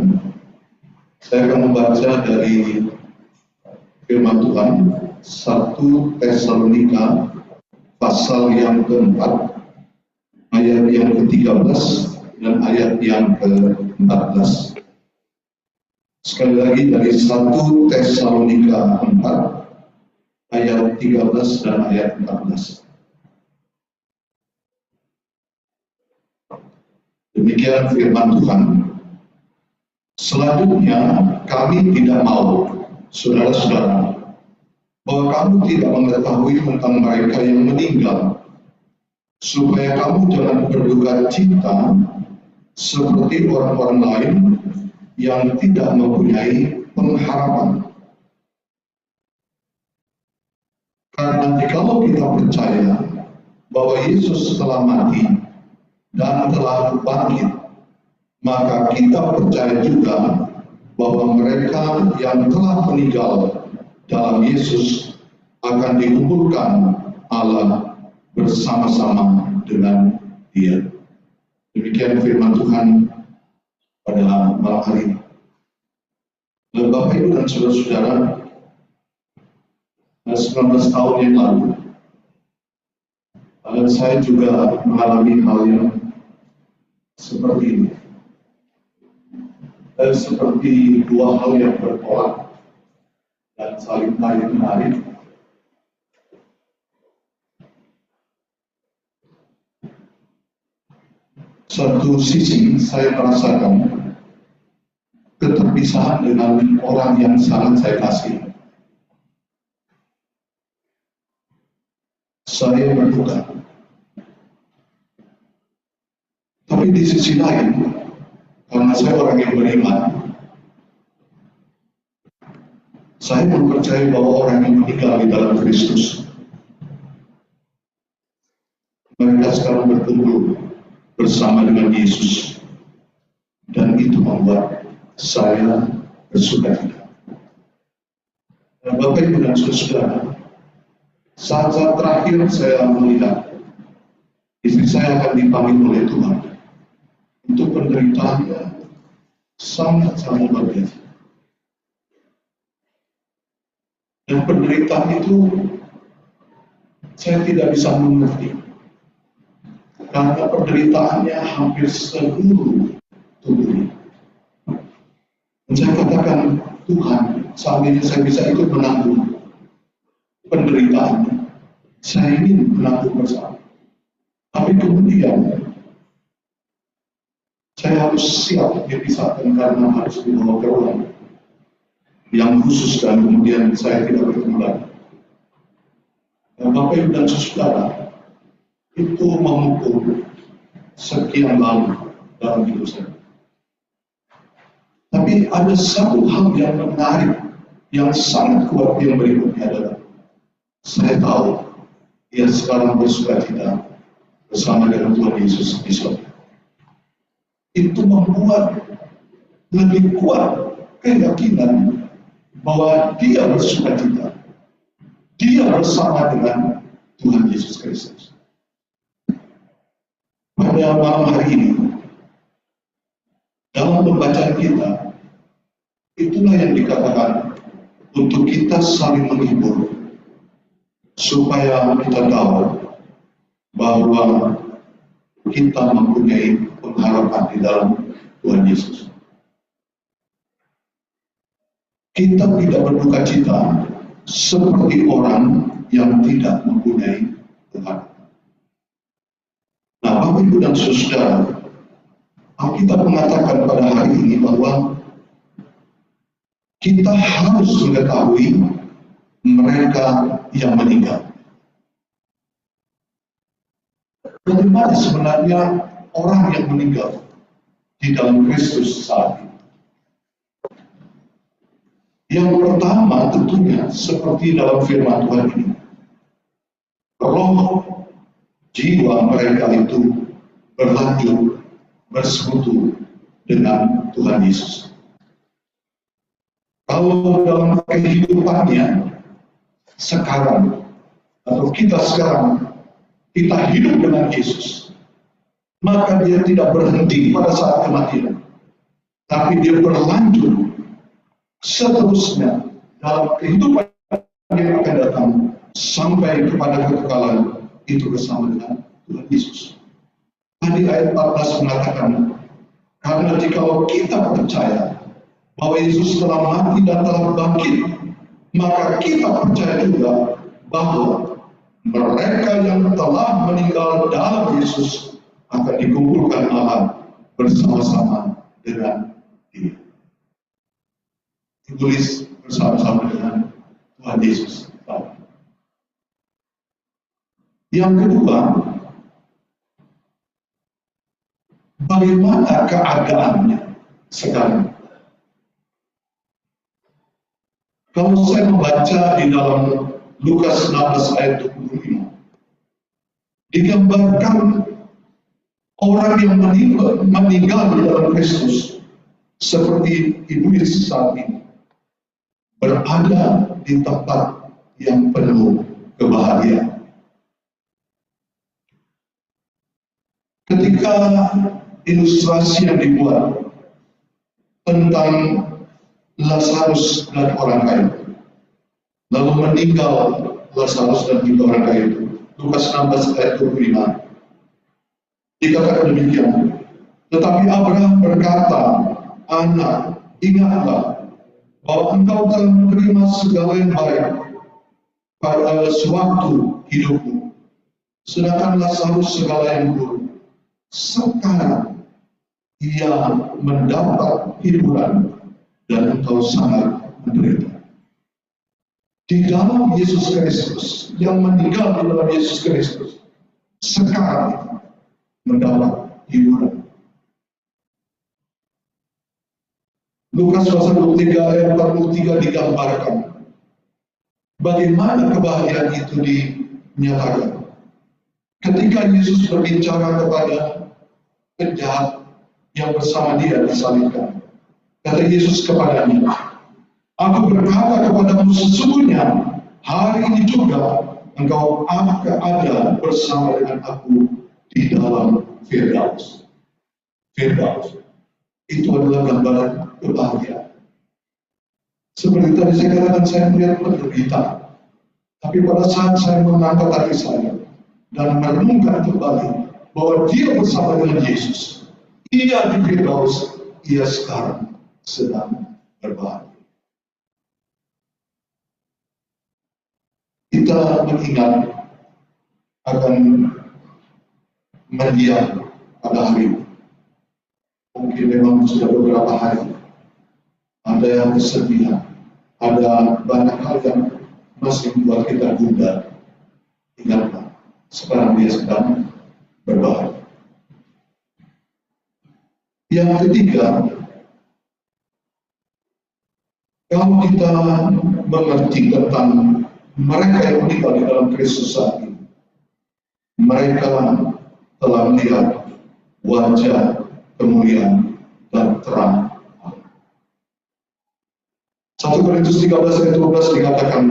Saya akan membaca dari firman Tuhan 1 Tesalonika pasal yang keempat, ayat yang ke-13 dan ayat yang ke-14. Sekali lagi dari 1 Tesalonika 4, ayat 13 dan ayat 14. Demikian firman Tuhan. Selanjutnya, kami tidak mau, saudara-saudara, bahwa kamu tidak mengetahui tentang mereka yang meninggal, supaya kamu jangan berduka cita seperti orang-orang lain yang tidak mempunyai pengharapan. Karena jikalau kita percaya bahwa Yesus telah mati dan telah bangkit, maka kita percaya juga bahwa mereka yang telah meninggal dalam Yesus akan dikumpulkan Allah bersama-sama dengan Dia. Demikian firman Tuhan pada malam hari ini. Bapak Ibu dan saudara-saudara, 19 tahun yang lalu, saya juga mengalami hal yang seperti ini. Seperti dua hal yang bertolak dan saling tarik-menarik. Satu sisi saya merasakan keterpisahan dengan orang yang sangat saya kasih. Saya berduka. Tapi di sisi lain, karena saya orang yang beriman, saya mempercayai bahwa orang yang meninggal di dalam Kristus, mereka sekarang berkumpul bersama dengan Yesus, dan itu membuat saya bersukacita. Dan Bapak Ibu dan saudara, saat-saat terakhir saya melihat istri saya akan dipanggil oleh Tuhan untuk penderitaannya sangat-sangat luar biasa. Dan penderitaan itu saya tidak bisa mengerti, karena penderitaannya hampir seluruh tubuhnya. Dan saya katakan, Tuhan, seandainya saya bisa ikut menanggung penderitaannya, saya ingin menanggung bersama. Tapi kemudian saya harus siap dipisahkan karena harus dibawa ke ruang yang khusus dan kemudian saya tidak bertemu lagi. Dan Bapak Ibu dan Saudara, itu memukul sekian lama dalam hidup saya. Tapi ada satu hal yang menarik, yang sangat kuat yang berikutnya adalah saya tahu dia sekarang bersukacita bersama dengan Tuhan Yesus di surga. Itu membuat lebih kuat keyakinan bahwa dia bersukacita, dia bersama dengan Tuhan Yesus Kristus. Pada malam hari ini, dalam pembacaan kita, itulah yang dikatakan untuk kita saling menghibur, supaya kita tahu bahwa kita mempunyai pengharapan di dalam Tuhan Yesus. Kita tidak berduka cita seperti orang yang tidak mempunyai pengharapan. Nah, Bapak Ibu dan Saudara, Alkitab mengatakan pada hari ini bahwa kita harus mengetahui mereka yang meninggal. Bagaimana sebenarnya orang yang meninggal di dalam Kristus saat ini? Yang pertama tentunya seperti dalam firman Tuhan ini, roh jiwa mereka itu berlanjut bersekutu dengan Tuhan Yesus. Kalau dalam kehidupannya sekarang, atau kita sekarang, kita hidup dengan Yesus, maka dia tidak berhenti pada saat kematian, tapi dia berlanjut seterusnya dalam kehidupan yang akan datang sampai kepada kekekalan itu bersama dengan Tuhan Yesus. Tadi ayat 14 mengatakan, karena jikalau kita percaya bahwa Yesus telah mati dan telah bangkit, maka kita percaya juga bahwa mereka yang telah meninggal dalam Yesus akan dikumpulkan Allah bersama-sama dengan Dia. Ditulis bersama-sama dengan Tuhan Yesus. Yang kedua, bagaimana keadaannya sekarang? Kalau saya membaca di dalam Lukas 16 ayat 25, digambarkan orang yang meninggal di dalam Kristus seperti iblis saat ini, berada di tempat yang penuh kebahagiaan. Ketika ilustrasi yang dibuat tentang Lazarus dan orang kaya, lalu meninggal Lazarus dan juga orang kaya itu, Lukas 16 ayat 25, dikatakan demikian. Tetapi Abraham berkata, anak, ingatlah bahwa engkau telah menerima segala yang baik pada sewaktu hidupmu, sedangkan Lazarus segala yang buruk. Sekarang ia mendapat hiburan dan engkau sangat menderita. Di dalam Yesus Kristus, yang meninggal di dalam Yesus Kristus, sekarang mendapat hiburan. Lukas pasal 23 ayat 43 digambarkan bagaimana kebahagiaan itu dinyatakan. Ketika Yesus berbicara kepada penjahat yang bersama dia disalibkan, kata Yesus kepadanya, aku berkata kepadamu sesungguhnya hari ini juga engkau akan ada bersama dengan aku di dalam Firdaus. Firdaus itu adalah gambaran kebahagiaan. Seperti tadi saya katakan, saya melihat penderitaan, tapi pada saat saya mengangkat hati saya dan merenungkan kembali bahwa dia bersama dengan Yesus, ia di Firdaus, ia sekarang sedang berbahagia. Kita mengingat akan mendiam pada hari ini. Mungkin memang sudah beberapa hari ada yang kesedihan, ada banyak hal yang masih membuat kita gundah. Ingatlah, sekarang dia sedang berbahaya. Yang ketiga, kalau kita mengerti tentang mereka yang meninggal di dalam Kristus saat ini, mereka telah melihat wajah kemuliaan dan terang. 1 Korintus 13 ayat 12 dikatakan,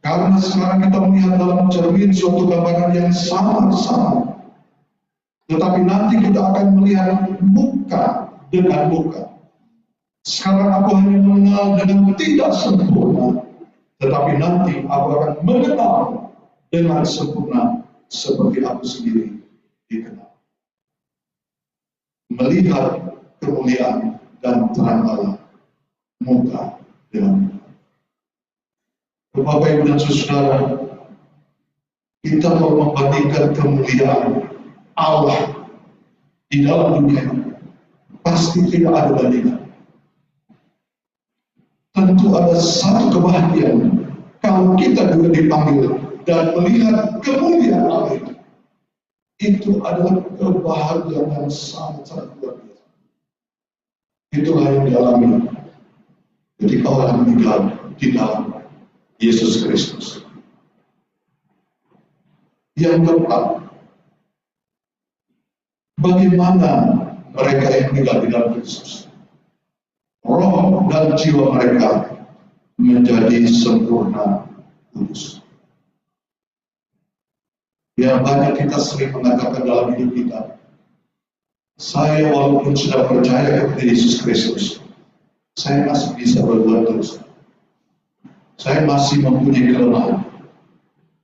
karena sekarang kita melihat dalam cermin suatu gambaran yang sama-sama, tetapi nanti kita akan melihat muka dengan muka. Sekarang aku hanya mengenal dengan tidak sempurna, tetapi nanti aku akan mengenal dengan sempurna seperti aku sendiri dikenal. Melihat kemuliaan dan terang Allah, muka dengan muka. Bapak, Ibu, dan Saudara, kita mau membandingkan kemuliaan Allah di dalam dunia, pasti tidak ada bandingan. Tentu ada satu kebahagiaan kalau kita juga dipanggil dan melihat kemuliaan Allah itu. Itu adalah kebahagiaan yang sangat-sangat luar biasa. Itulah yang dialami ketika orang meninggal di dalam Yesus Kristus. Yang keempat, bagaimana mereka yang meninggal di dalam Kristus? Roh dan jiwa mereka menjadi sempurna kudus. Ya, banyak kita sering mengatakan dalam hidup kita, saya walaupun sudah percaya kepada Yesus Kristus, saya masih bisa berbuat dosa. Saya masih mempunyai kelemahan.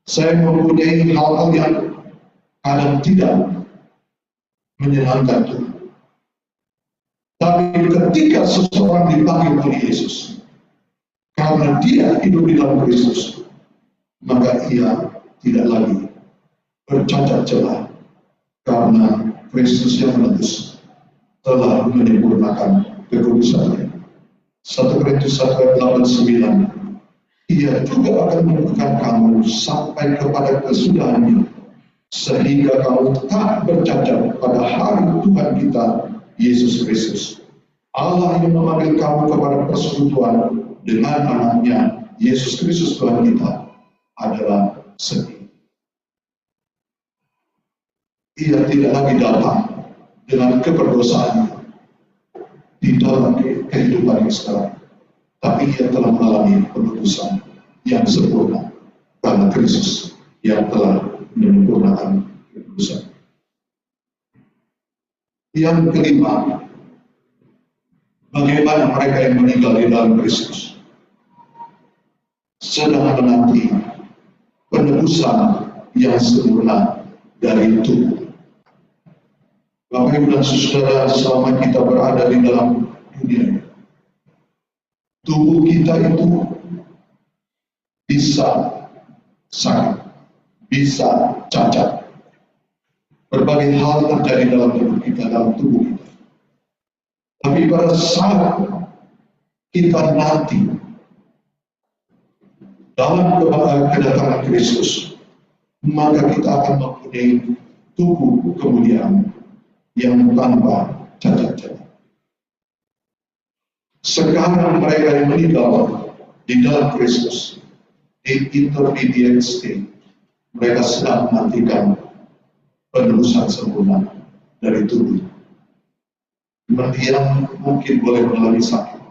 Saya mempunyai hal-hal yang kadang tidak menyenangkan Tuhan. Tapi ketika seseorang dipanggil oleh Yesus, karena dia hidup di dalam Kristus, maka ia tidak lagi bercacat celah, karena Kristus yang menebus telah menyempurnakan kekudusannya. 1 Korintus 1 ayat 8-9, ia juga akan menentukan kamu sampai kepada kesudahannya, sehingga kamu tak bercacat pada hari Tuhan kita Yesus Kristus. Allah yang memanggil kamu kepada persekutuan dengan anaknya Yesus Kristus Tuhan kita adalah sendiri. Ia tidak lagi datang dengan keberdosaannya di dalam kehidupan yang sekarang, tapi ia telah mengalami penebusan yang sempurna karena Kristus yang telah menyempurnakan penebusan. Yang kelima, bagaimana mereka yang meninggal di dalam Kristus sedang menanti penebusan yang sempurna dari tubuh. Bapak, Ibu, dan Saudara, selama kita berada di dalam dunia, tubuh kita itu bisa sakit, bisa cacat. Berbagai hal terjadi dalam tubuh kita, Tapi pada saat kita nanti dalam kedatangan Kristus, maka kita akan mempunyai tubuh kemuliaan yang tanpa cacat. Sekarang mereka yang meninggal di dalam Kristus, di intermediate state, mereka sedang menantikan penebusan sempurna dari tubuh. Dia mungkin boleh mengalami sakit,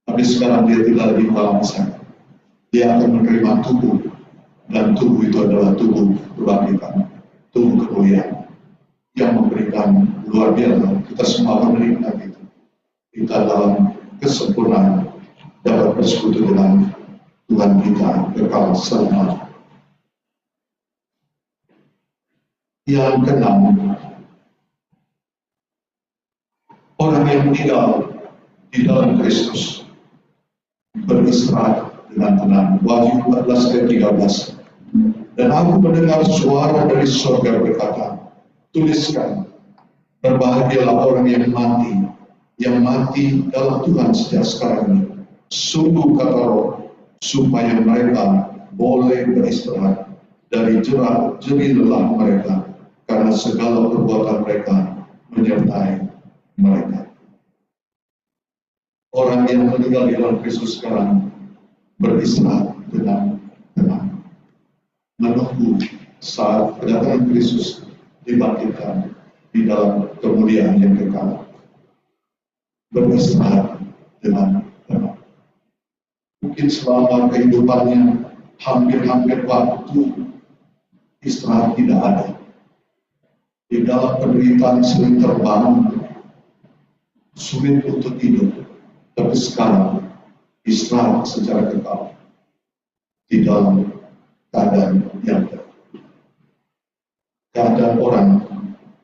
tapi sekarang dia tidak lagi mengalami sakit. Dia akan menerima tubuh, dan tubuh itu adalah tubuh kebangkitan, tubuh kemuliaan yang memberikan luar biasa. Kita semua akan menikmati itu. Kita dalam kesempurnaan dapat bersekutu dengan Tuhan kita kekal selamanya. Yang keenam, orang yang meninggal di dalam Kristus beristirahat dengan tenang. Wahyu 14 ayat 13. Dan aku mendengar suara dari surga berkata, tuliskan, berbahagialah orang yang mati dalam Tuhan sejak sekarang ini, Sungguh kata Roh, supaya mereka boleh beristirahat dari jerih lelah mereka, karena segala perbuatan mereka menyertai mereka. Orang yang meninggal di dalam Kristus sekarang beristirahat dengan tenang, menunggu saat kedatangan Kristus dibangkitkan di dalam kemuliaan yang kekal. Beristirahat dengan tenang. Mungkin selama kehidupannya hampir-hampir waktu istirahat tidak ada. Di dalam penderitaan sering terbangun, sulit untuk tidur. Tapi sekarang istirahat secara kekal di dalam keadaan yang baik. Keadaan orang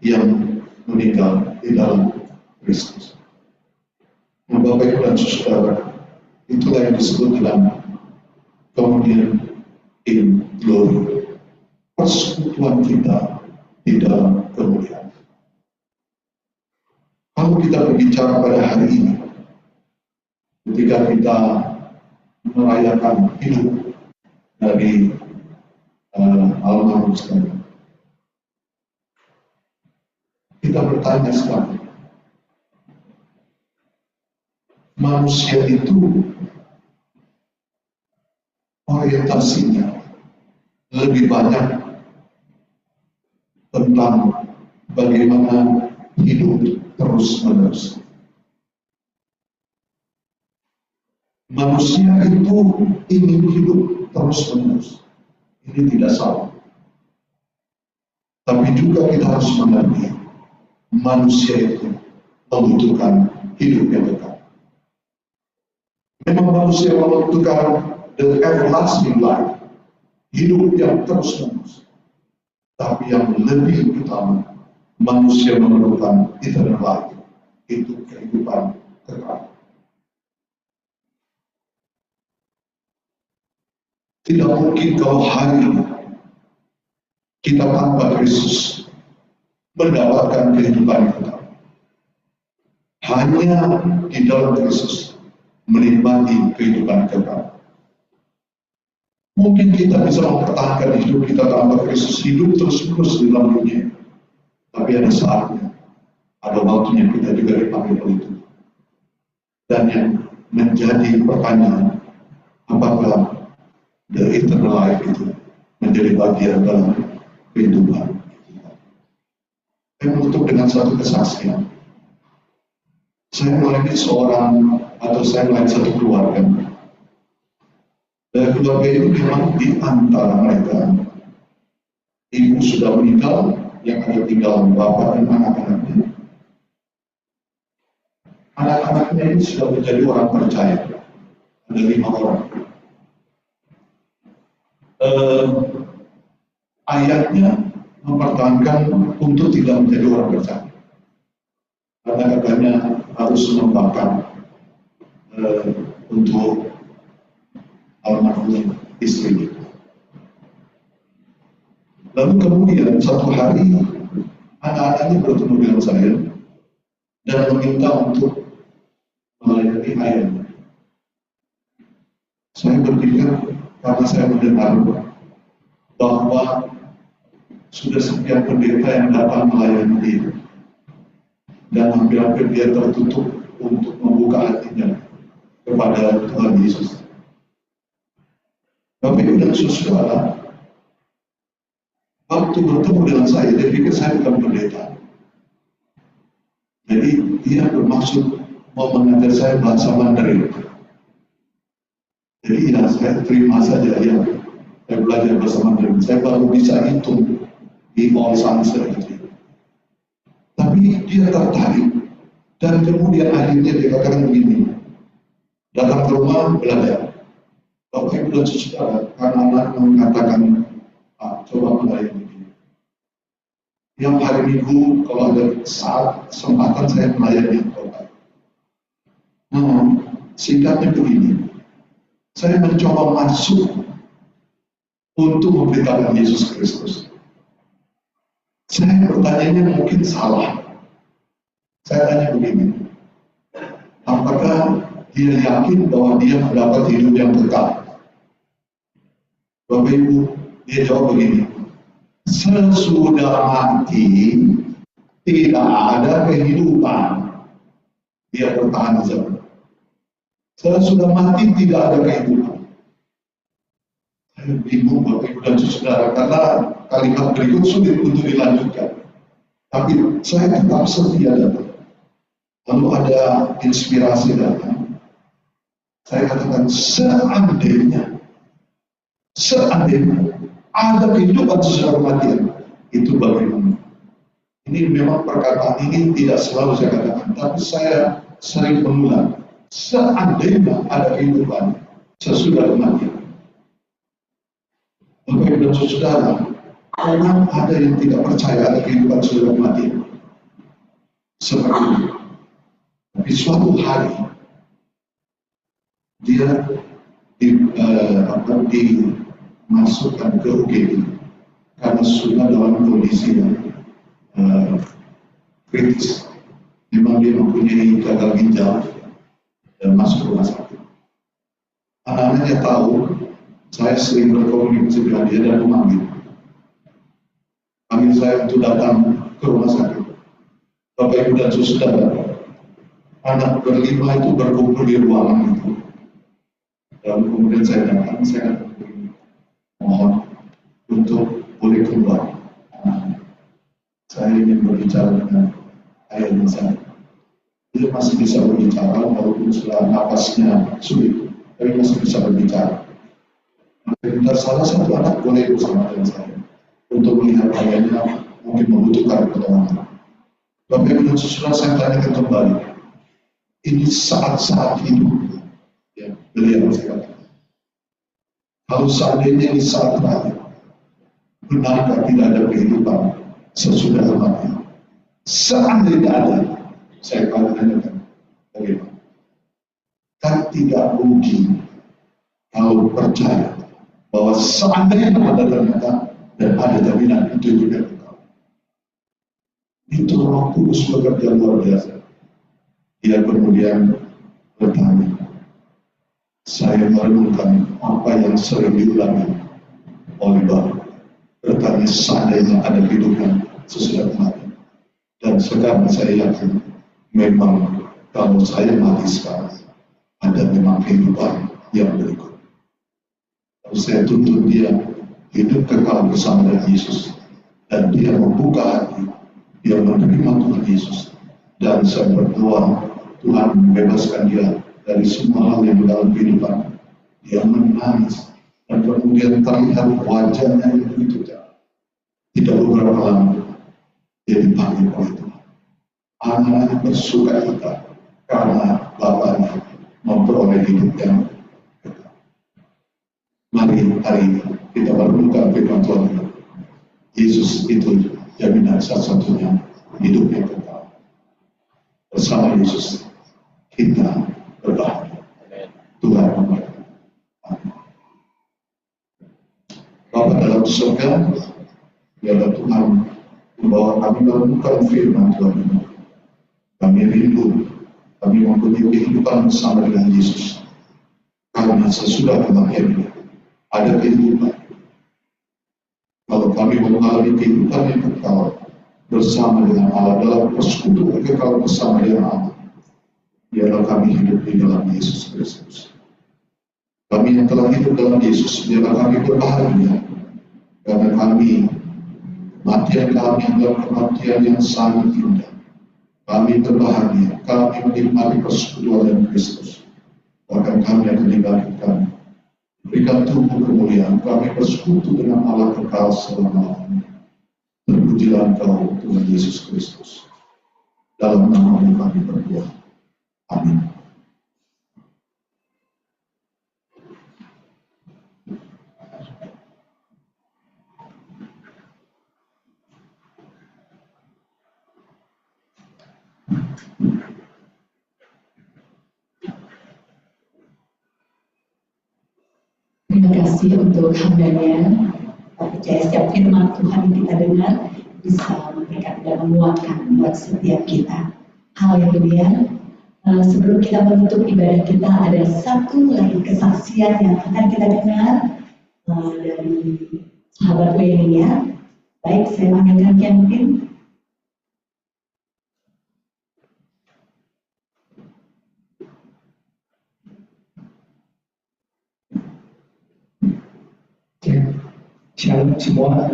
yang meninggal di dalam Kristus. Bapak Ibu dan Saudara, itulah yang disebut dengan communion in glory, persekutuan kita di dalam kemuliaan. Kalau kita berbicara pada hari ini, ketika kita merayakan hidup dari almarhum sekalian, kita bertanya sekarang, manusia itu orientasinya lebih banyak tentang bagaimana hidup terus-menerus. Manusia itu ingin hidup terus-menerus. Ini tidak salah. Tapi juga kita harus mengerti, manusia itu membutuhkan hidup yang kekal. Memang manusia membutuhkan the everlasting life, hidup yang terus-menerus. Tapi yang lebih utama, manusia memerlukan eternal life, itu kehidupan kekal. Tidak mungkin kalau hari ini kita tanpa Kristus mendapatkan kehidupan kekal. Hanya di dalam Kristus menikmati kehidupan kekal. Mungkin kita bisa mempertahankan hidup kita tanpa Kristus, hidup terus-menerus di dalam dunia. Tapi ada saatnya, ada waktunya kita juga dipanggil oleh Tuhan. Dan yang menjadi pertanyaan, apakah the eternal life itu menjadi bagian dalam kehidupan kita? Saya menutup dengan satu kesaksian. Saya melayani saya melayani satu keluarga. Dan keluarga itu memang di antara mereka, ibu sudah meninggal, yang ada tinggal bapak dan anak-anaknya. Anak-anaknya ini sudah menjadi orang percaya. Ada 5 orang. Ayahnya mempertahankan untuk tidak menjadi orang percaya. Karena katanya harus membakar untuk almarhum istri. Lalu kemudian satu hari anak-anaknya bertemu dengan saya dan meminta untuk melayani ayahnya. Saya berpikir, karena saya mendengar bahwa sudah sekian pendeta yang datang melayani dia, dan hampir-hampir dia tertutup untuk membuka hatinya kepada Tuhan Yesus. Bapak Ibu dan Saudara, waktu bertemu dengan saya, dia pikir saya bukan pendeta. Jadi dia bermaksud mau mengajar saya bahasa Mandarin. Jadi ya saya terima saja, ya saya belajar bahasa Mandarin. Saya baru bisa hitung di all Sansa gitu. Tapi dia tertarik, dan kemudian akhirnya dia katakan begini, datang ke rumah belajar. Bapak Ibu dan Saudara, karena anak mengatakan, coba melayani dia. Yang hari Minggu kalau ada saat kesempatan saya melayani Bapak. Singkatnya begini, saya mencoba masuk untuk memberitakan Yesus Kristus. Saya bertanya mungkin salah. Saya tanya begini, apakah dia yakin bahwa dia mendapat hidup yang kekal. Bapak Ibu, dia jawab begini, sesudah mati tidak ada kehidupan. Dia bertahan saja. Sesudah mati tidak ada kehidupan. Saya bingung Bapak Ibu dan Saudara, karena kalimat berikut sulit untuk dilanjutkan. Tapi saya tetap setia datang. Lalu ada inspirasi datang. Saya katakan seandainya ada kehidupan sesudah kematian, itu bagaimana? Ini memang perkataan ini tidak selalu saya katakan, tapi saya sering mengulang. Seandainya ada kehidupan sesudah kematian. Bapak Ibu dan Saudara, orang ada yang tidak percaya ada kehidupan sesudah kematian. Seperti itu. Tapi suatu hari dia dimasukkan ke UGD karena sudah dalam kondisi yang kritis. Memang dia mempunyai gagal ginjal dan masuk rumah sakit. Anak-anaknya tahu, saya sering berkomunikasi dengan dia dan memanggil saya untuk datang ke rumah sakit. Bapak Ibu dan Saudara, anak berlima itu berkumpul di ruangan itu. Dan kemudian saya datang, saya mohon untuk boleh keluar. Saya ingin berbicara dengan ayahnya saya. Dia masih bisa berbicara, walaupun sudah napasnya sulit, tapi masih bisa berbicara. Dan salah satu anak boleh bersama dengan saya untuk melihat ayahnya mungkin membutuhkan pertolongan. Bapak Ibu dan Saudara, saya tanyakan kembali, ini saat-saat hidup ya, beliau saya katakan. Kalau seandainya ini saat terakhir, benarkah tidak ada kehidupan sesudah kematian? Seandainya ada, saya tanyakan bagaimana? Kan tidak mungkin kalau percaya bahwa seandainya ada ternyata dan ada jaminan itu juga kekal. Itu Roh Kudus bekerja luar biasa. Dia kemudian bertanya, saya merenungkan apa yang sering diulangi oleh Bapak. Bertanya seandainya ada kehidupan sesudah kematian. Dan sekarang saya yakin memang kalau saya mati sekarang ada memang kehidupan yang berikut. Lalu saya tuntut dia hidup kekal bersama dengan Yesus, dan dia membuka hati, dia menerima Tuhan Yesus, dan saya berdoa Tuhan membebaskan dia dari semua hal yang dalam kehidupan. Dia menangis dan kemudian terlihat wajahnya yang begitu cerah. Tidak beberapa lama dia dipanggil oleh Tuhan. Anak-anaknya bersuka cita karena bapaknya memperoleh hidup yang kekal. Mari hari ini kita merenungkan firman Tuhan. Yesus itu jaminan satu-satunya hidup yang kekal. Bersama Yesus kita berbahagia. Tuhan memberkati. Bapa dalam surga, biarlah Tuhan membawa kami merenungkan firman Tuhan ini. Kami rindu, kami mempunyai kehidupan bersama dengan Yesus. Karena sesudah kematian ini ada kehidupan. Kalau kami mengalami kehidupan yang kekal bersama dengan Allah dalam persekutuan kekal bersama dengan Allah, biarlah kami hidup di dalam Yesus Kristus. Kami yang telah hidup dalam Yesus, biarlah kami berbahagia karena kematian kami adalah kematian yang sangat indah. Kami berbahagia, kami menikmati persekutuan dengan Kristus. Bahkan kami akan dibangkitkan, berikan tubuh kemuliaan, kami bersekutu dengan Allah kekal selama-lamanya. Terpujilah Engkau Tuhan Yesus Kristus. Dalam nama-Mu kami berdoa. Amin. Terima kasih untuk hambanya. Kita percaya setiap firman Tuhan yang kita dengar bisa memberikan dan menguatkan buat setiap kita. Haleluya. sebelum kita menutup ibadah kita, ada satu lagi kesaksian yang akan kita dengar dari sahabat Weni ya. Baik, saya panggilkan Kevin. Shalom semua,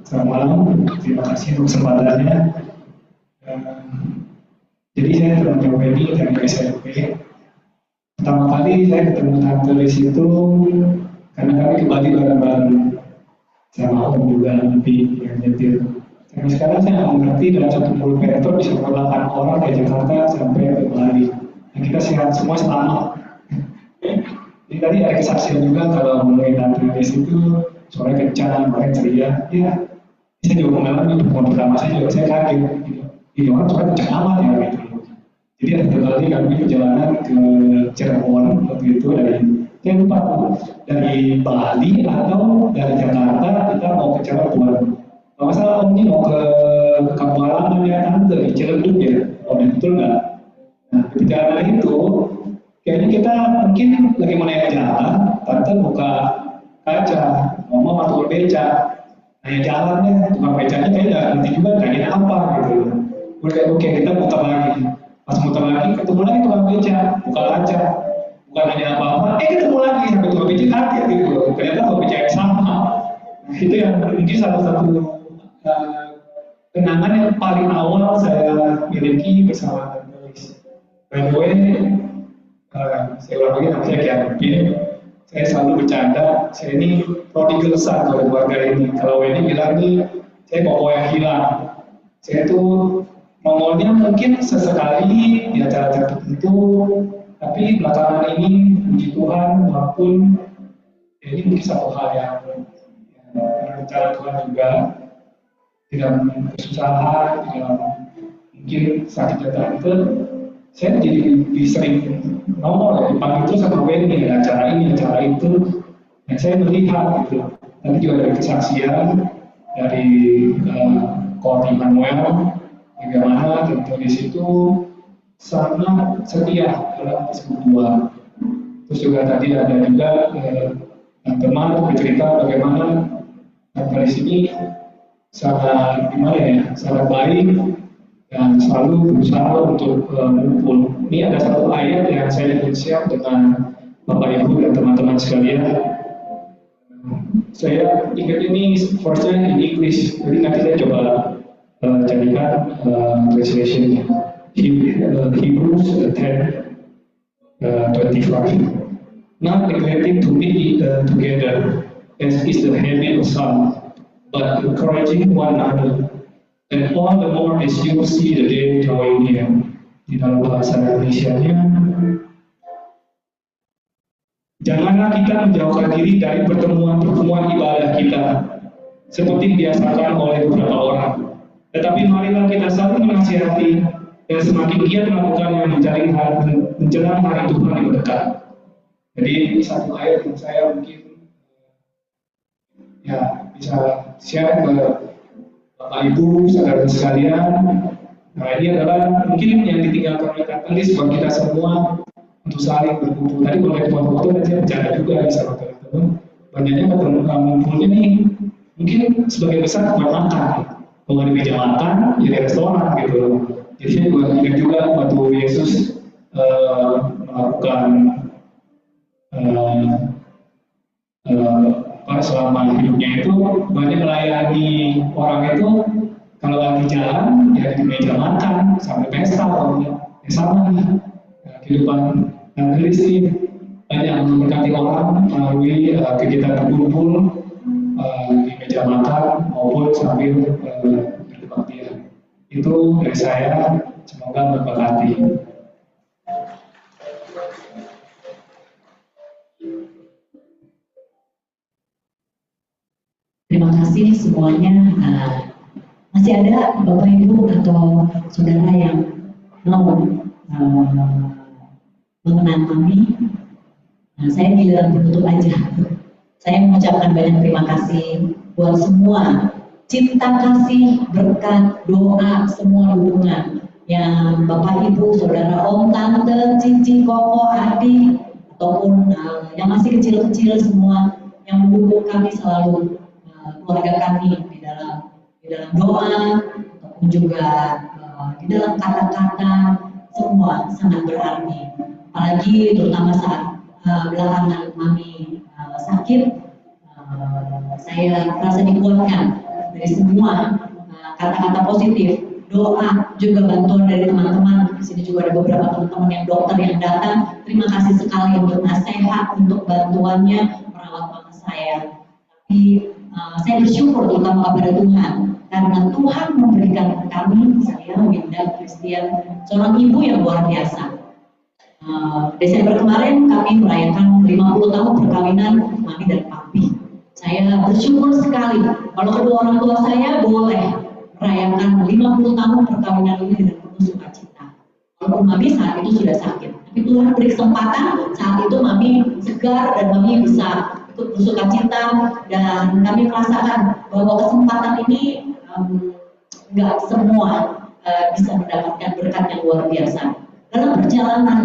selamat malam, terima kasih untuk kesempatannya. Jadi saya temannya Weni dari SMP. Pertama kali saya ketemu tante di situ karena kami ke Bali bareng-bareng sama Om juga lebih yang nyetir. Sampai sekarang saya nggak mengerti dalam satu pulpetor bisa 8 orang dari Jakarta sampai ke Bali. Dan kita sehat semua selamat. Jadi tadi ada kesaksian juga kalau mulai tante di situ. Suara kencang, suara ceria, ya saya juga mengalami pertemuan pertama saya juga saya kaget gitu. Ini orang suara kencang amat ya gitu. Jadi ada kali kami perjalanan ke Cirebon waktu itu saya lupa dari Bali atau dari Jakarta kita mau ke Cirebon. Kalau salah Om ini mau ke kampung halaman ya tante di Ciledug ya, Om betul nggak? Nah perjalanan itu kayaknya kita mungkin lagi mau naik jalan, tante buka kaca, ngomong sama tukang beca, nanya jalannya, tukang becanya kayaknya nggak ngerti juga tanya apa gitu. Oke, kita putar lagi. Pas muter lagi, ketemu lagi tukang beca, buka kaca, bukan nanya apa-apa, ketemu lagi sampai tukang beca kaget gitu. Ternyata tukang beca yang sama. Nah, itu yang mungkin salah satu kenangan yang paling awal saya miliki bersama Tante Lis. By the way, saya ulang lagi nama saya Kevin. Saya selalu bercanda, saya ini prodigal son dari keluarga ini. Kalau Weni bilang nih, saya bawa yang hilang. Saya tuh nongolnya mungkin sesekali di acara-acara tertentu, tapi belakangan ini puji Tuhan maupun ini mungkin satu hal yang rencana Tuhan juga tidak kesusahan, tidak mungkin sakit tante. Saya jadi sering nongol ya, dipanggil terus sama Weni ya, acara ini, acara itu. Dan saya melihat gitu. Nanti juga dari kesaksian dari Koor Immanuel, bagaimana tentu di situ sangat setia dalam persekutuan. Terus juga tadi ada juga teman bercerita bagaimana di sini sangat gimana ya, sangat baik dan selalu berusaha untuk mengumpul. Ini ada satu ayat yang saya ingin share dengan Bapak Ibu dan teman-teman sekalian. Saya ingat ini verse-nya in English, jadi nanti saya coba jadikan translation-nya. Hebrews 10:25. Not neglecting to meet together, as is the habit of some, but encouraging one another. And all the more as you see the day drawing near. Di dalam bahasa Indonesia-nya, janganlah kita menjauhkan diri dari pertemuan-pertemuan ibadah kita, seperti dibiasakan oleh beberapa orang. Tetapi marilah kita saling menasihati dan semakin giat melakukannya menjelang hari Tuhan yang dekat. Jadi satu ayat yang saya mungkin ya bisa share ke Bapak Ibu, saudara sekalian. Nah ini adalah mungkin yang ditinggalkan oleh Tante Lis buat kita semua untuk saling berkumpul. Tadi kalau dari foto-foto dan saya bercanda juga sama teman-teman. Banyaknya ketemu ngumpulnya nih mungkin sebagian besar buat makan. Kalau di meja makan, jadi restoran gitu. Jadi saya buat ingat juga waktu Yesus melakukan selama hidupnya itu banyak melayani orang itu kalau lagi jalan ya di meja makan sampai pesta ya sama nih kehidupan Tante Lis ini banyak memberkati orang melalui kegiatan berkumpul di meja makan maupun sambil berbaktian. Itu dari saya, semoga memberkati. Terima kasih semuanya. Masih ada Bapak Ibu atau saudara yang mau mengenang kami? Saya giliran penutup aja. Saya mengucapkan banyak terima kasih buat semua cinta kasih, berkat, doa, semua dukungan yang Bapak Ibu, Saudara Om, Tante, Cici, Koko, Adik, ataupun yang masih kecil-kecil semua yang mendukung kami selalu, keluarga kami di dalam doa ataupun juga di dalam kata-kata, semua sangat berarti. Apalagi terutama saat belakangan Mami sakit, saya merasa dikuatkan dari semua kata-kata positif, doa, juga bantuan dari teman-teman. Di sini juga ada beberapa teman-teman yang dokter yang datang. Terima kasih sekali untuk nasihat, untuk bantuannya merawat mama saya. Tapi saya bersyukur terutama kepada Tuhan, karena Tuhan memberikan kami, saya, Winda, Christian, seorang ibu yang luar biasa. Desember kemarin kami merayakan 50 tahun perkawinan Mami dan Papi. Saya bersyukur sekali kalau kedua orang tua saya boleh merayakan 50 tahun perkawinan ini dengan penuh sukacita. Walaupun Mami saat itu sudah sakit, tapi Tuhan beri kesempatan saat itu Mami segar dan Mami bisa ikut bersukacita, dan kami merasakan bahwa kesempatan ini nggak semua bisa mendapatkan berkat yang luar biasa. Dalam perjalanan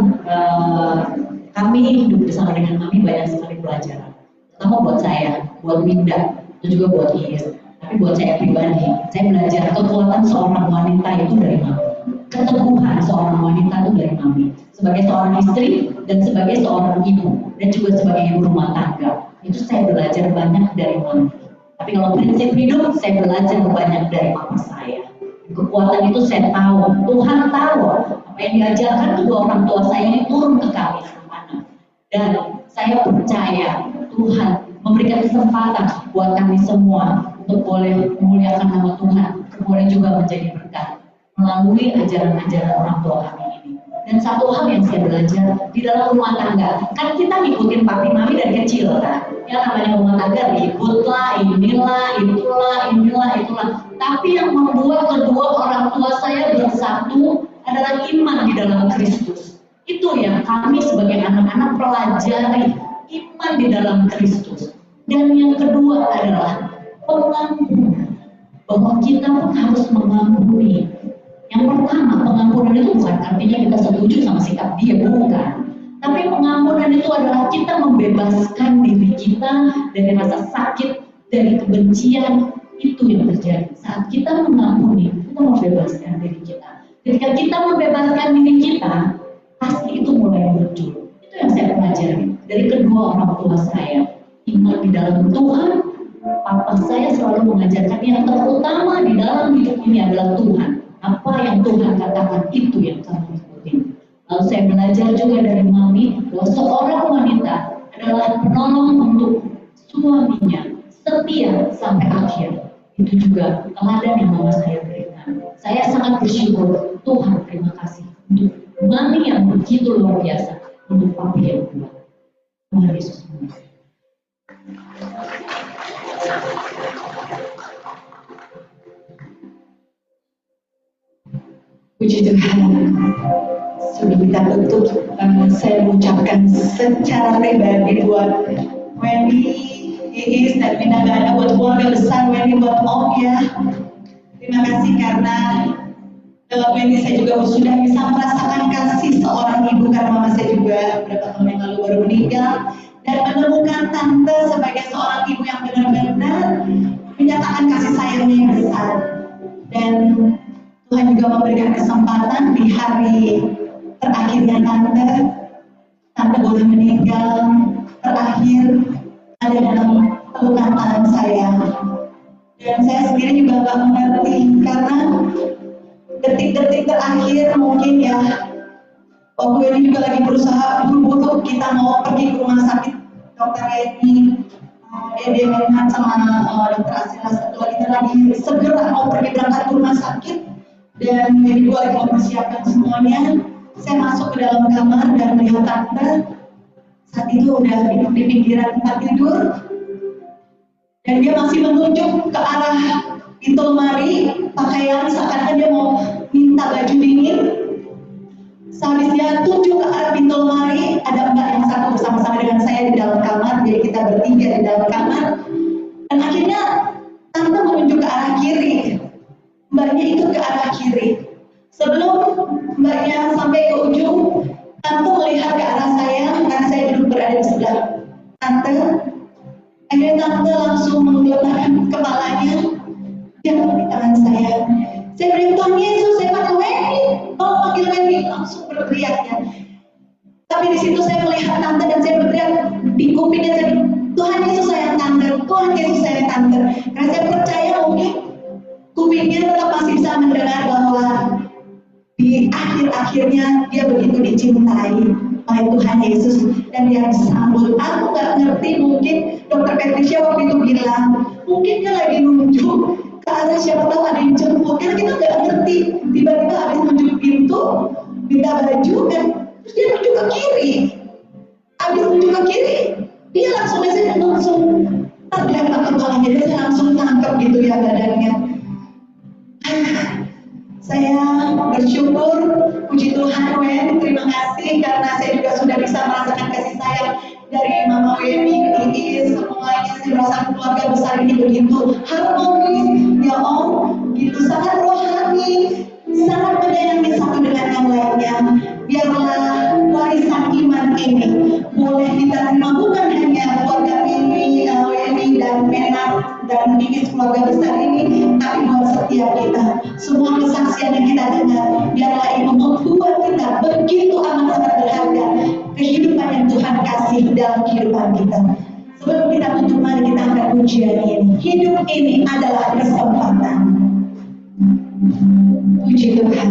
kami hidup bersama dengan Mami banyak sekali pelajaran, terutama buat saya, buat Winda, dan juga buat Iis. Tapi buat saya pribadi, saya belajar kekuatan seorang wanita itu dari Mami, keteguhan seorang wanita itu dari Mami, sebagai seorang istri dan sebagai seorang ibu dan juga sebagai ibu rumah tangga. Itu saya belajar banyak dari Mami. Tapi kalau prinsip hidup, saya belajar banyak dari Mama saya. Kekuatan itu saya tahu, Tuhan tahu apa yang diajarkan kedua orang tua saya ini turun ke kami anak-anak. Dan saya percaya Tuhan memberikan kesempatan buat kami semua untuk boleh memuliakan nama Tuhan, boleh juga menjadi berkat melalui ajaran-ajaran orang tua kami ini. Dan satu hal yang saya belajar di dalam rumah tangga, kan kita ngikutin papi mami dari kecil kan, ya namanya rumah tangga ribut lah, inilah, itulah. Tapi yang membuat kedua orang tua saya bersatu adalah iman di dalam Kristus. Itu yang kami sebagai anak-anak pelajari, iman di dalam Kristus. Dan yang kedua adalah pengampunan, bahwa kita pun harus mengampuni. Yang pertama, pengampunan itu bukan artinya kita setuju sama sikap dia, bukan. Tapi pengampunan itu adalah kita membebaskan diri kita dari rasa sakit, dari kebencian. Itu yang terjadi. Saat kita mengampuni, kita membebaskan diri kita. Ketika kita membebaskan diri kita, pasti itu mulai muncul. Itu yang saya pelajari dari kedua orang tua saya. Iman di dalam Tuhan, papa saya selalu mengajarkan yang terutama di dalam hidup ini adalah Tuhan. Apa yang Tuhan katakan itu yang kami ikutin. Lalu saya belajar juga dari Mami bahwa seorang wanita adalah penolong untuk suaminya, setia sampai akhir. Itu juga teladan yang mama saya berikan. Saya sangat bersyukur, Tuhan terima kasih untuk Mami yang begitu luar biasa, untuk papi yang kuat. Tuhan Yesus memberkati. Puji Tuhan, sudah kita tutup. Saya mengucapkan secara pribadi buat Wendy, Iis, dan Vina gak ada, buat keluarga besar Wendy, buat Om ya. Terima kasih karena dalam Wendy saya juga sudah bisa merasakan kasih seorang ibu, karena mama saya juga beberapa tahun yang lalu baru meninggal, dan menemukan tante sebagai seorang ibu yang benar-benar menyatakan kasih sayangnya yang besar. Dan Tuhan juga memberikan kesempatan di hari terakhirnya tante boleh meninggal terakhir ada dalam pelukan tangan saya. Dan saya sendiri juga gak mengerti, karena detik-detik terakhir mungkin ya, waktu ini juga lagi berusaha buru-buru kita mau pergi ke rumah sakit dokter Edi, dia menhan sama dokter Asila satu lagi segera mau pergi berangkat ke rumah sakit. Dan jadi gue lagi mempersiapkan semuanya. Saya masuk ke dalam kamar dan melihat tante saat itu udah duduk di pinggiran tempat tidur, dan dia masih menunjuk ke arah pintu lemari pakaian seakan-akan dia mau minta baju dingin. Sehabis dia tunjuk ke arah pintu lemari, ada mbak yang satu bersama-sama dengan saya di dalam kamar, jadi kita bertiga di dalam kamar. Dan akhirnya tante menunjuk ke arah kiri, mbaknya itu ke arah kiri. Sebelum mbaknya sampai ke ujung, tante melihat ke arah saya karena saya duduk berada di sebelah tante. Akhirnya tante langsung menggelapkan kepalanya, dia di tangan saya. Saya beri Tuhan Yesus, saya panggil Wendy, tolong panggil Wendy, langsung berteriaknya. Tapi di situ saya melihat tante dan saya berteriak di kupingnya, saya bilang, Tuhan Yesus sayang tante, Tuhan Yesus sayang tante. Karena saya percaya mungkin kupingnya tetap masih bisa mendengar bahwa di akhir-akhirnya dia begitu dicintai oleh Tuhan Yesus dan dia disambut. Aku nggak ngerti, mungkin Dokter Patricia waktu itu bilang mungkin dia lagi nunjuk ke arah siapa tahu ada yang jemput, karena kita nggak ngerti. Tiba-tiba habis nunjuk pintu, minta baju dan terus dia nunjuk ke kiri. Habis nunjuk ke kiri, dia langsung tergelak kepalanya, dia saya langsung tangkap gitu ya badannya. Saya bersyukur, puji Tuhan Wen, terima kasih karena saya juga sudah bisa merasakan kasih sayang dari Mama Weni, Iis, semuanya. Saya merasa keluarga besar ini begitu harmonis, ya Om, gitu sangat rohani, sangat menyayangi satu dengan yang lainnya. Biarlah warisan iman ini boleh kita terima bukan hanya keluarga ini, Weni dan Menak dan Iis keluarga besar ini, tapi buat setiap kita. Semua kesaksian yang kita dengar, biarlah itu membuat kita begitu amat sangat berharga kehidupan yang Tuhan kasih dalam kehidupan kita. Sebelum kita tutup, mari kita angkat pujian ini. Hidup ini adalah kesempatan. Puji Tuhan.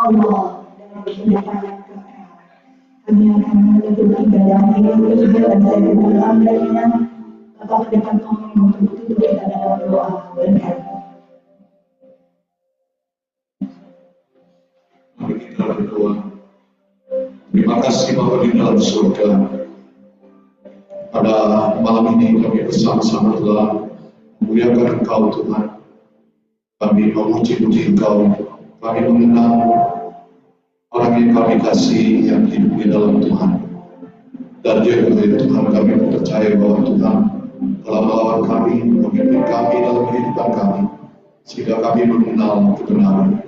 Allah dalam kehidupan yang kekal. Kami akan menutup ibadah ini dan saya berdoa dengan Bapak ke depan kami untuk tutup kita dalam doa berkat. Mari kita berdoa. Terima kasih Bapa di dalam surga. Pada malam ini kami bersama-sama telah memuliakan Engkau Tuhan. Kami memuji-muji Engkau. Kami mengenal orang yang kami kasih yang hidup di dalam Tuhan. Dan juga Tuhan kami percaya bahwa Tuhan telah melawan kami, memimpin kami dalam kehidupan kami, sehingga kami mengenal kebenaran.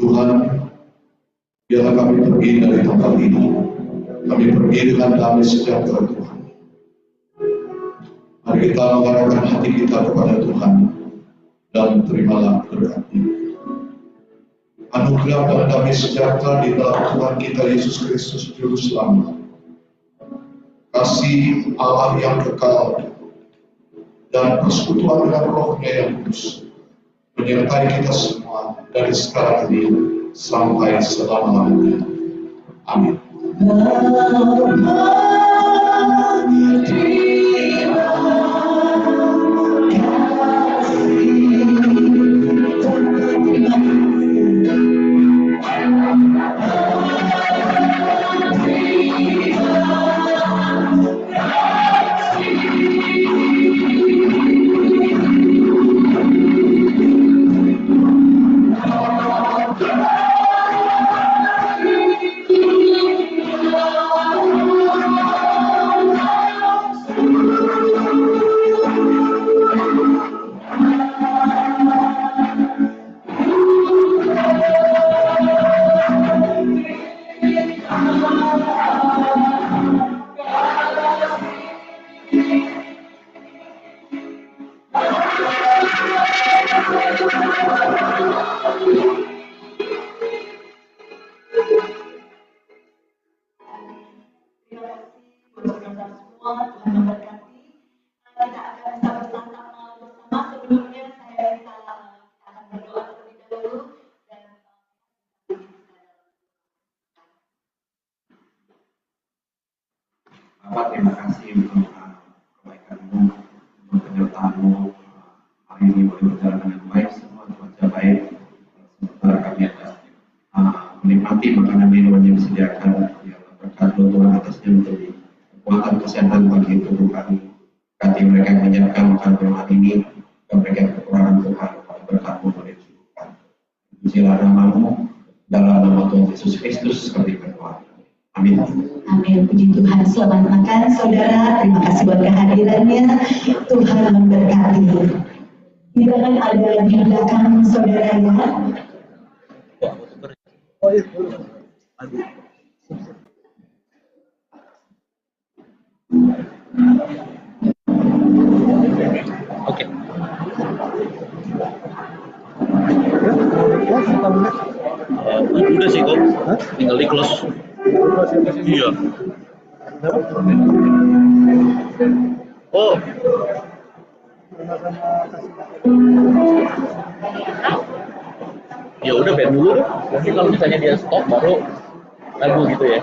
Tuhan, biarlah kami pergi dari tempat ini. Kami pergi dengan damai sejahtera Tuhan. Mari kita mengarahkan hati kita kepada Tuhan dan terimalah berkat-Nya. Anugerah dan damai sejahtera di dalam Tuhan kita Yesus Kristus Juru Selamat, kasih Allah yang kekal dan persekutuan dengan Roh-Nya yang kudus menyertai kita semua dari sekarang ini sampai selama-lamanya. Amin. Bapak, terima kasih untuk kebaikan-Mu, untuk penyertaan-Mu. Hari ini boleh berjalan dengan baik, semua cuaca baik. Sementara kami ada menikmati makanan minuman yang disediakan, yang berkat Tuhan atasnya menjadi kekuatan kesehatan bagi tubuh kami. Berkati mereka yang menyiapkan makanan ini, dan mereka yang kekurangan Tuhan, berkat-Mu boleh dicukupkan. Pujilah nama-Mu, dalam nama Tuhan Yesus Kristus kami berdoa. Amin. Amin. Puji Tuhan. Selamat makan, saudara. Terima kasih buat kehadirannya. Tuhan memberkati. Kita kan ada di belakang saudara ya. Oke. Udah sih kok, tinggal di close. Iya. Oh. Ya udah band dulu deh. Nanti kalau misalnya dia stop baru lagu gitu ya.